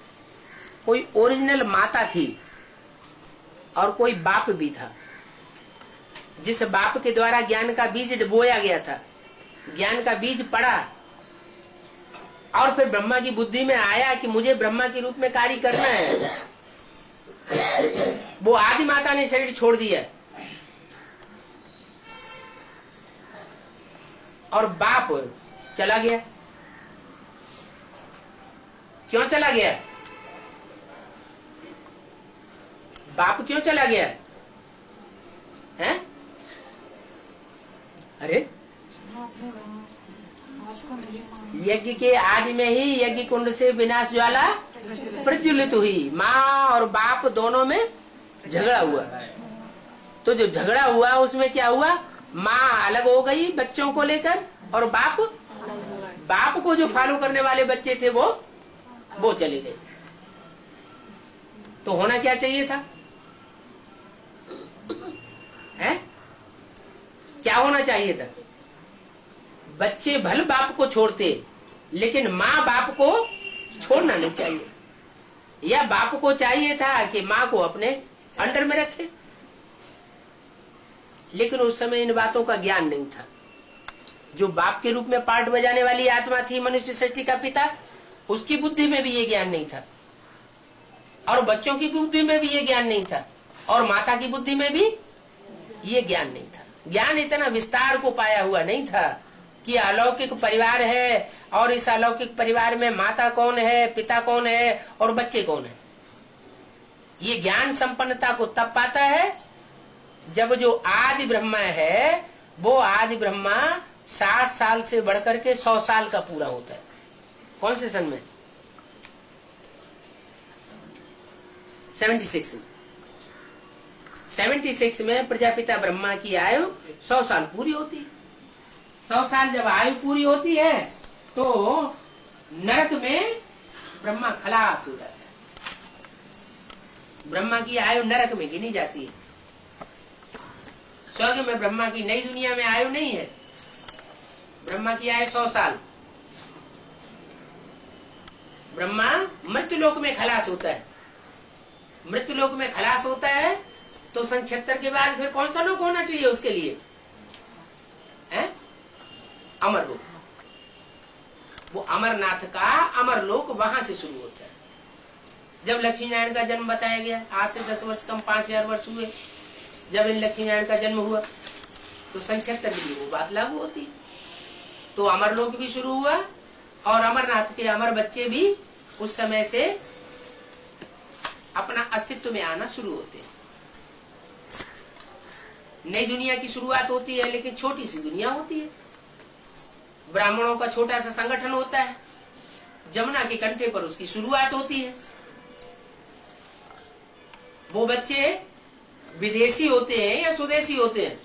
कोई ओरिजिनल माता थी और कोई बाप भी था, जिस बाप के द्वारा ज्ञान का बीज बोया गया था। ज्ञान का बीज पड़ा और फिर ब्रह्मा की बुद्धि में आया कि मुझे ब्रह्मा के रूप में कार्य करना है। वो आदि माता ने शरीर छोड़ दिया और बाप चला गया। क्यों चला गया? बाप क्यों चला गया है? अरे यज्ञ के आदि में ही यज्ञ कुंड से विनाश ज्वाला प्रज्वलित हुई। माँ और बाप दोनों में झगड़ा हुआ। तो जो झगड़ा हुआ उसमें क्या हुआ? माँ अलग हो गई बच्चों को लेकर और बाप को जो फॉलो करने वाले बच्चे थे वो चले गए। तो होना क्या चाहिए था? है? क्या होना चाहिए था? बच्चे भले बाप को छोड़ते लेकिन माँ बाप को छोड़ना नहीं चाहिए। या बाप को चाहिए था कि माँ को अपने अंडर में रखे, लेकिन उस समय इन बातों का ज्ञान नहीं था। जो बाप के रूप में पार्ट बजाने वाली आत्मा थी मनुष्य सृष्टि का पिता, उसकी बुद्धि में भी ये ज्ञान नहीं था और बच्चों की बुद्धि में भी ये ज्ञान नहीं था और माता की बुद्धि में भी ये ज्ञान नहीं था। ज्ञान इतना विस्तार को पाया हुआ नहीं था कि अलौकिक परिवार है और इस अलौकिक परिवार में माता कौन है, पिता कौन है और बच्चे कौन है। ये ज्ञान संपन्नता को तब पाता है जब जो आदि ब्रह्मा है वो आदि ब्रह्मा 60 साल से बढ़कर के 100 साल का पूरा होता है। कौन से सन में? 76 में प्रजापिता ब्रह्मा की आयु 100 साल पूरी होती है। 100 साल जब आयु पूरी होती है तो नरक में ब्रह्मा खलास हो जाता है। ब्रह्मा की आयु नरक में गिनी जाती है। स्वर्ग में ब्रह्मा की नई दुनिया में आयु नहीं है। ब्रह्मा की आयु 100 साल। ब्रह्मा मृत्युलोक में खलास होता है। मृत्युलोक में खलास होता है तो सन 76 के बाद फिर कौन सा लोक होना चाहिए उसके लिए? है अमर लोक। वो अमरनाथ का अमर लोक वहां से शुरू होता है। जब लक्ष्मी नारायण का जन्म बताया गया, आज से 10 वर्ष कम 5000 वर्ष हुए जब इन लक्ष्मी नारायण का जन्म हुआ, तो सन 76 के लिए वो बात लागू होती। तो अमर लोक भी शुरू हुआ और अमरनाथ के अमर बच्चे भी उस समय से अपना अस्तित्व में आना शुरू होते हैं। नई दुनिया की शुरुआत होती है, लेकिन छोटी सी दुनिया होती है। ब्राह्मणों का छोटा सा संगठन होता है, जमुना के कंठे पर उसकी शुरुआत होती है। वो बच्चे विदेशी होते हैं या स्वदेशी होते हैं?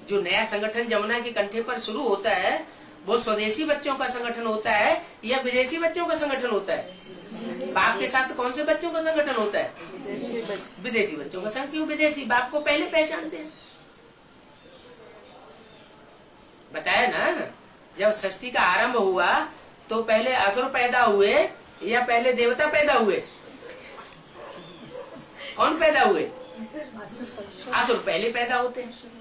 जो नया संगठन जमुना के कंठे पर शुरू होता है वो स्वदेशी बच्चों का संगठन होता है या विदेशी बच्चों का संगठन होता है? बाप के साथ कौन से बच्चों का संगठन होता है? विदेशी बच्चों का संग। क्यों विदेशी? बाप को पहले पहचानते हैं। बताया ना, जब सृष्टि का आरंभ हुआ तो पहले असुर पैदा हुए या पहले देवता पैदा हुए? कौन पैदा हुए? असुर पहले पैदा होते हैं।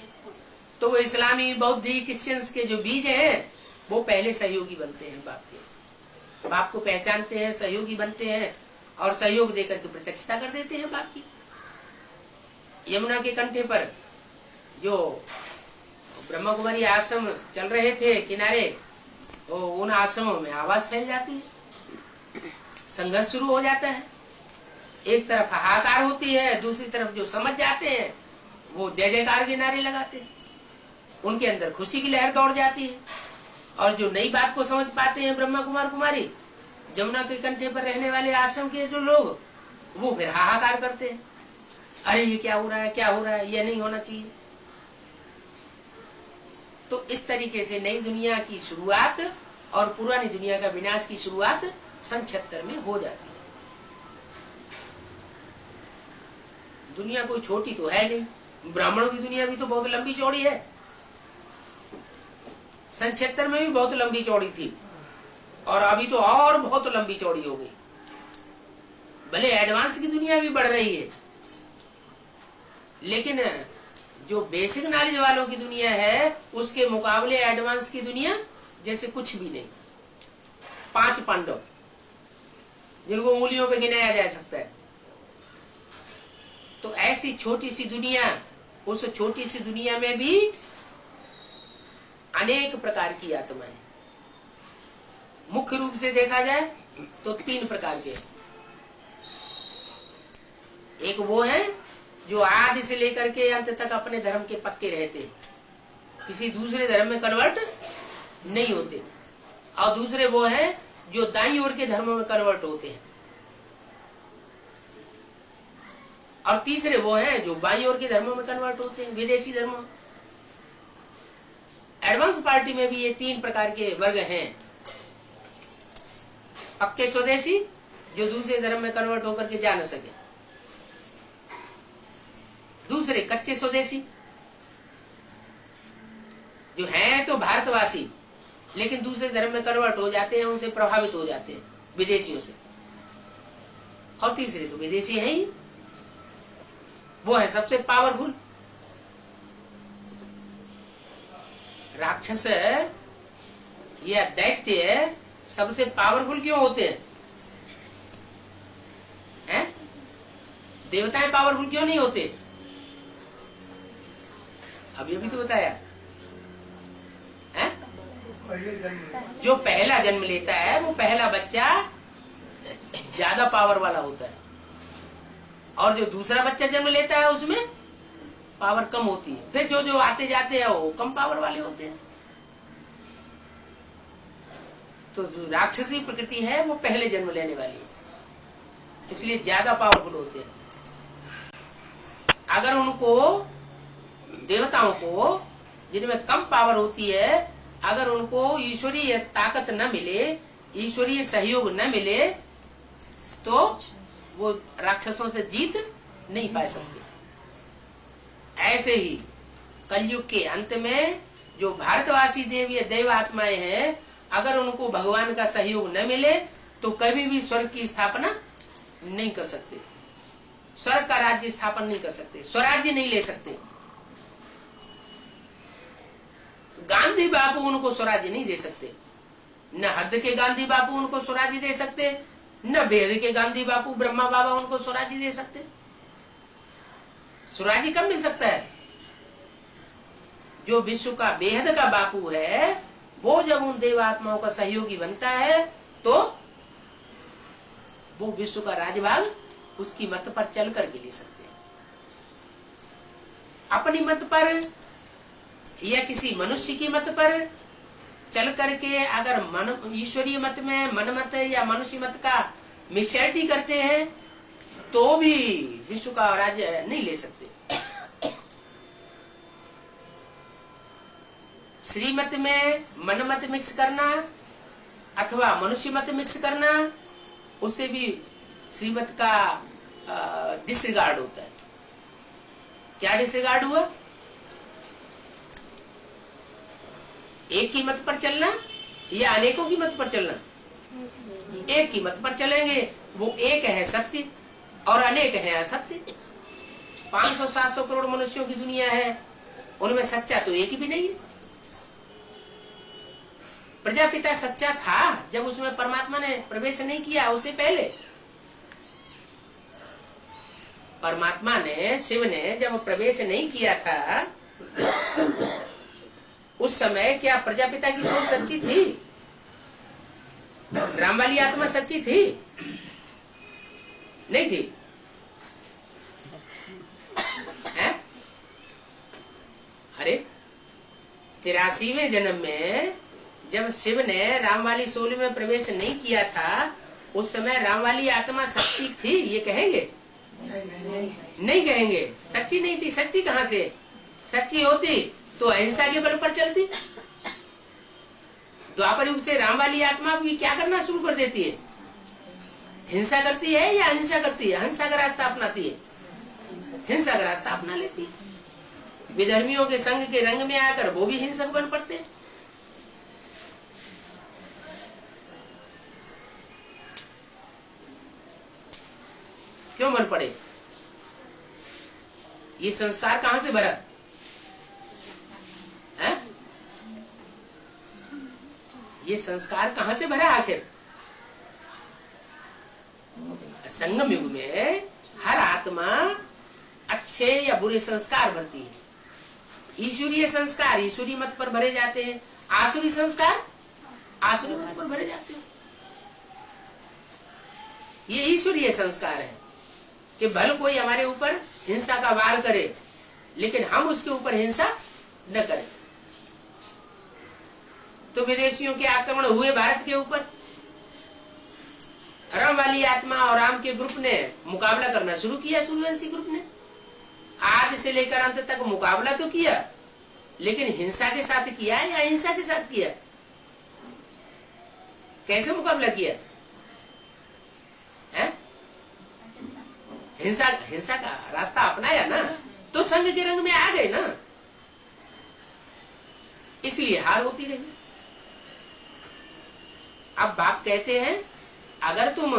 तो वो इस्लामी, बौद्धी, क्रिश्चियंस के जो बीज हैं वो पहले सहयोगी बनते हैं बाप के। बाप को पहचानते हैं, सहयोगी बनते हैं और सहयोग देकर के प्रत्यक्षता कर देते हैं बाप की। यमुना के कंठे पर जो ब्रह्मा कुमारी आश्रम चल रहे थे किनारे, वो उन आश्रमों में आवाज फैल जाती है, संघर्ष शुरू हो जाता है। एक तरफ हाहाकार होती है, दूसरी तरफ जो समझ जाते हैं वो जय जयकार के नारे लगाते हैं, उनके अंदर खुशी की लहर दौड़ जाती है। और जो नई बात को समझ पाते हैं ब्रह्मा कुमार कुमारी, जमुना के कंठे पर रहने वाले आश्रम के जो लोग, वो फिर हाहाकार करते हैं, अरे ये क्या हो रहा है, क्या हो रहा है, ये नहीं होना चाहिए। तो इस तरीके से नई दुनिया की शुरुआत और पुरानी दुनिया का विनाश की शुरुआत सन 76 में हो जाती है। दुनिया कोई छोटी तो है नहीं, ब्राह्मणों की दुनिया भी तो बहुत लंबी चौड़ी है। सन 76 में भी बहुत लंबी चौड़ी थी और अभी तो और बहुत लंबी चौड़ी हो गई। भले एडवांस की दुनिया भी बढ़ रही है, लेकिन जो बेसिक नॉलेज वालों की दुनिया है उसके मुकाबले एडवांस की दुनिया जैसे कुछ भी नहीं। 5 पांडव जिनको उंगलियों पे गिनाया जा सकता है, तो ऐसी छोटी सी दुनिया, उस छोटी सी दुनिया में भी अनेक प्रकार की आत्माएं। मुख्य रूप से देखा जाए तो 3 प्रकार के। एक वो है जो आदि से लेकर के अंत तक अपने धर्म के पक्के रहते, किसी दूसरे धर्म में कन्वर्ट नहीं होते। और दूसरे वो है जो दाईं ओर के धर्मों में कन्वर्ट होते हैं। और तीसरे वो है जो बाईं ओर के धर्मों में कन्वर्ट होते हैं, विदेशी धर्मों। एडवांस पार्टी में भी ये 3 प्रकार के वर्ग हैं। पक्के स्वदेशी जो दूसरे धर्म में कन्वर्ट होकर के जा न सके, दूसरे कच्चे स्वदेशी जो हैं तो भारतवासी लेकिन दूसरे धर्म में कन्वर्ट हो जाते हैं, उनसे प्रभावित हो जाते हैं विदेशियों से। और तीसरे तो विदेशी है ही, वो है सबसे पावरफुल। राक्षस या दैत्य सबसे पावरफुल क्यों होते हैं? देवताएं पावरफुल क्यों नहीं होते? अभी तो बताया है? जो पहला जन्म लेता है वो पहला बच्चा ज्यादा पावर वाला होता है, और जो दूसरा बच्चा जन्म लेता है उसमें पावर कम होती है। फिर जो जो आते जाते हैं वो कम पावर वाले होते हैं। तो जो राक्षसी प्रकृति है वो पहले जन्म लेने वाली है, इसलिए ज्यादा पावरफुल होते हैं। अगर उनको, देवताओं को जिनमें कम पावर होती है, अगर उनको ईश्वरीय ताकत न मिले, ईश्वरीय सहयोग न मिले, तो वो राक्षसों से जीत नहीं पा सकते। ऐसे ही कलयुग के अंत में जो भारतवासी देव या देव आत्माएं हैं, अगर उनको भगवान का सहयोग न मिले तो कभी भी स्वर्ग की स्थापना नहीं कर सकते, स्वर्ग का राज्य स्थापन नहीं कर सकते, स्वराज्य नहीं ले सकते। गांधी बापू उनको स्वराज्य नहीं दे सकते, न हद के गांधी बापू उनको स्वराज्य दे सकते, न वेद के गांधी बापू ब्रह्मा बाबा उनको स्वराज्य दे सकते। स्वराज्य कब मिल सकता है? जो विश्व का बेहद का बापू है वो जब उन देवात्माओं का सहयोगी बनता है तो वो विश्व का राजभाग उसकी मत पर चल करके ले सकते हैं। अपनी मत पर या किसी मनुष्य की मत पर चल करके अगर मन ईश्वरीय मत में मन मत या मनुष्य मत का मिक्सचरिटी करते हैं तो भी विश्व का राज्य नहीं ले सकते। श्रीमत में मन मत मिक्स करना अथवा मनुष्य मत मिक्स करना, उससे भी श्रीमत का डिसरिगार्ड होता है। क्या डिसरिगार्ड हुआ? एक की मत पर चलना या अनेकों की मत पर चलना? एक की मत पर चलेंगे, वो एक है सत्य और अनेक है असत्य। 500-700 करोड़ मनुष्यों की दुनिया है, उनमें सच्चा तो एक भी नहीं है। प्रजापिता सच्चा था जब उसमें परमात्मा ने प्रवेश नहीं किया, उससे पहले परमात्मा ने, शिव ने जब प्रवेश नहीं किया था उस समय क्या प्रजापिता की सोच सच्ची थी? राम वाली आत्मा सच्ची थी? नहीं थी? है? अरे 83वें जन्म में जब शिव ने राम वाली सोल में प्रवेश नहीं किया था उस समय राम वाली आत्मा सच्ची थी ये कहेंगे? नहीं कहेंगे। सच्ची नहीं थी। सच्ची कहाँ से? सच्ची होती तो अहिंसा के बल पर चलती। द्वापर युग से राम वाली आत्मा भी क्या करना शुरू कर देती है? हिंसा करती है या अहिंसा करती है? हिंसा का रास्ता अपनाती है। हिंसा का रास्ता अपना लेती है। विधर्मियों के संग के रंग में आकर वो भी हिंसक बन पड़ते हैं। क्यों बन पड़े? ये संस्कार कहां से भरा है? ये संस्कार कहां से भरा आखिर? संगम युग में हर आत्मा अच्छे या बुरे संस्कार भरती है। ईश्वरीय संस्कार ईश्वरीय मत पर भरे जाते हैं, आसुरी संस्कार आसुरी मत पर भरे जाते हैं। ये ईश्वरीय संस्कार है कि भले कोई हमारे ऊपर हिंसा का वार करे लेकिन हम उसके ऊपर हिंसा न करें। तो विदेशियों के आक्रमण हुए भारत के ऊपर, राम वाली आत्मा और राम के ग्रुप ने मुकाबला करना शुरू किया। सूर्यवंशी ग्रुप ने आज से लेकर अंत तक मुकाबला तो किया लेकिन हिंसा के साथ किया या अहिंसा के साथ किया? कैसे मुकाबला किया है? हिंसा का रास्ता अपनाया ना, तो संग के रंग में आ गए ना, इसलिए हार होती रही। अब बाप कहते हैं अगर तुम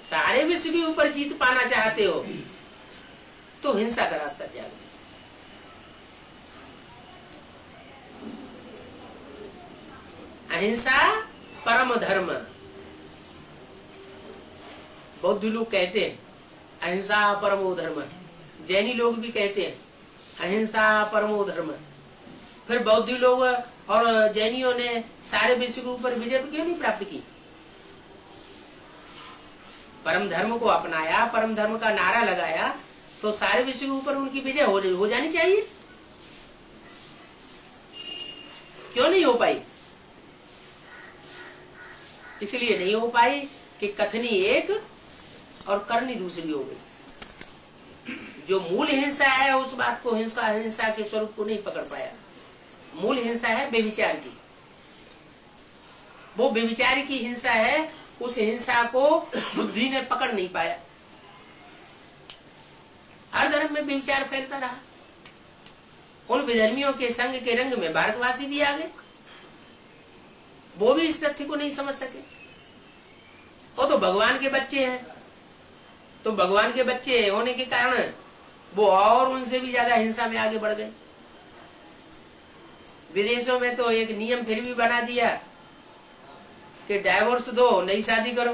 सारे विश्व के ऊपर जीत पाना चाहते हो तो हिंसा का रास्ता त्याग दो। अहिंसा परम धर्म। बौद्ध लोग कहते हैं अहिंसा परमो धर्म, जैनी लोग भी कहते हैं अहिंसा परमो धर्म। फिर बौद्ध लोग और जैनियों ने सारे विश्व के ऊपर विजय क्यों नहीं प्राप्त की? परम धर्म को अपनाया, परम धर्म का नारा लगाया तो सारे विश्व के ऊपर उनकी विजय हो जानी चाहिए। क्यों नहीं हो पाई? इसलिए नहीं हो पाई कि कथनी एक और करनी दूसरी हो गई। जो मूल हिंसा है उस बात को हिंसा के स्वरूप को नहीं पकड़ पाया। मूल हिंसा है बेविचार की, वो बेविचार की हिंसा है, उस हिंसा को बुद्धि ने पकड़ नहीं पाया। हर धर्म में बेविचार फैलता रहा। उन विधर्मियों के संग के रंग में भारतवासी भी आ गए, वो भी इस तथ्य को नहीं समझ सके। वो तो भगवान के बच्चे हैं, तो भगवान के बच्चे होने के कारण वो और उनसे भी ज्यादा हिंसा में आगे बढ़ गए। विदेशों में तो एक नियम फिर भी बना दिया कि डाइवोर्स दो, नई शादी करो।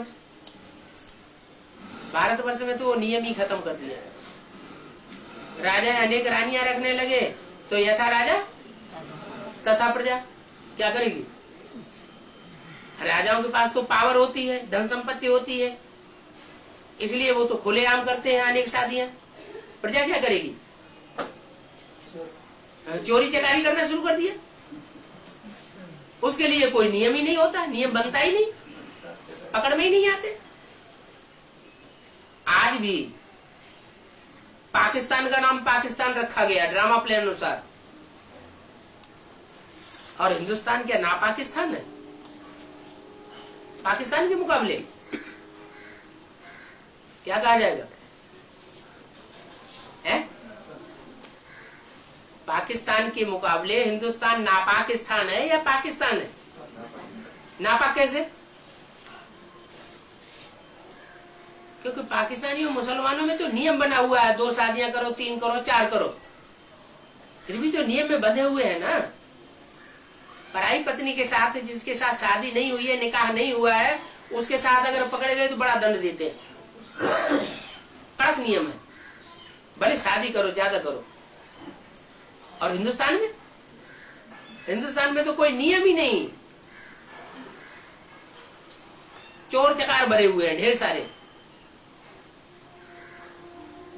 भारतवर्ष में तो वो नियम ही खत्म कर दिया। राजा अनेक रानियां रखने लगे तो यथा राजा तथा प्रजा क्या करेगी? राजाओं के पास तो पावर होती है, धन संपत्ति होती है, इसलिए वो तो खुलेआम करते हैं अनेक शादियां। प्रजा क्या करेगी? चोरी चकारी करना शुरू कर दिया। उसके लिए कोई नियम ही नहीं होता, नियम बनता ही नहीं, पकड़ में ही नहीं आते। आज भी पाकिस्तान का नाम पाकिस्तान रखा गया ड्रामा प्ले अनुसार, और हिंदुस्तान क्या ना पाकिस्तान है? पाकिस्तान के मुकाबले क्या कहा जाएगा? है? पाकिस्तान के मुकाबले हिंदुस्तान नापाकिस्तान है या पाकिस्तान है? नापाक कैसे? क्योंकि पाकिस्तानियों मुसलमानों में तो नियम बना हुआ है, 2 शादियां करो, 3 करो, 4 करो, फिर भी तो नियम में बंधे हुए हैं ना। पराई पत्नी के साथ, जिसके साथ शादी नहीं हुई है, निकाह नहीं हुआ है, उसके साथ अगर पकड़े गए तो बड़ा दंड देते हैं। कड़क नियम है, भले शादी करो, ज्यादा करो। और हिंदुस्तान में तो कोई नियम ही नहीं, चोर चकार भरे हुए हैं ढेर सारे।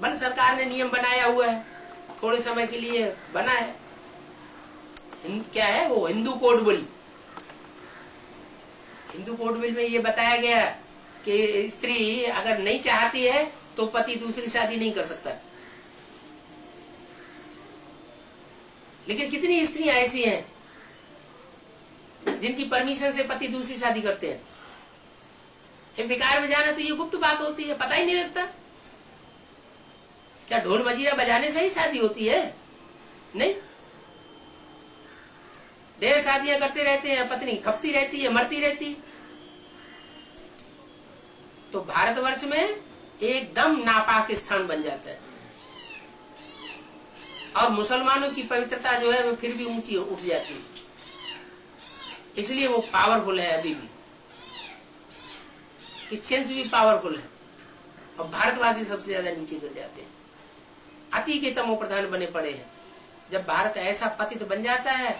बल सरकार ने नियम बनाया हुआ है, थोड़े समय के लिए बना है। क्या है वो, Hindu code bill. Hindu code bill में ये बताया गया कि स्त्री अगर नहीं चाहती है तो पति दूसरी शादी नहीं कर सकता। लेकिन कितनी स्त्रियां ऐसी हैं जिनकी परमिशन से पति दूसरी शादी करते हैं। विकार में जाना तो ये गुप्त बात होती है, पता ही नहीं लगता। क्या ढोल मजीरा बजाने से ही शादी होती है? नहीं, ढेर शादियां करते रहते हैं, पत्नी खपती रहती है, मरती रहती। तो भारतवर्ष में एकदम नापाक स्थान बन जाता है, और मुसलमानों की पवित्रता जो है वो फिर भी ऊंची उठ जाती है। इसलिए वो पावरफुल है, अभी भी इस सेंस भी पावरफुल है, और भारतवासी सबसे ज्यादा नीचे गिर जाते हैं, अति के तमो प्रधान बने पड़े हैं। जब भारत ऐसा पतित बन जाता है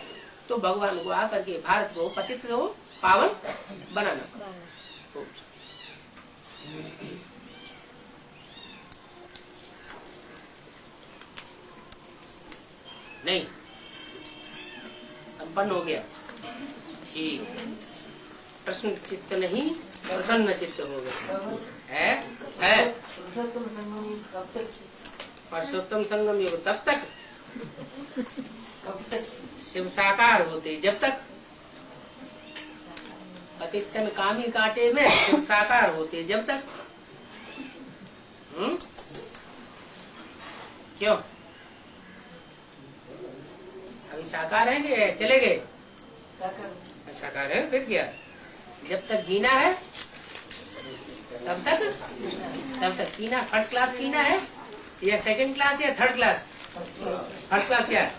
तो भगवान को आकर के भारत को पतित को पावन बनाना पड़ा। नहीं, संपन्न हो गया, ठीक। प्रश्न चित्त नहीं, प्रसन्न चित्त हो गया है। पुरुषोत्तम संगम योग तब तक शिव साकार होते, जब तक पतितन कामी कांटे में शिव साकार होते, जब तक। क्यों अभी साकार है कि चले गए? साकार है, फिर क्या? जब तक जीना है तब तक पीना। फर्स्ट क्लास पीना है या सेकंड क्लास या थर्ड क्लास? फर्स्ट क्लास क्या है?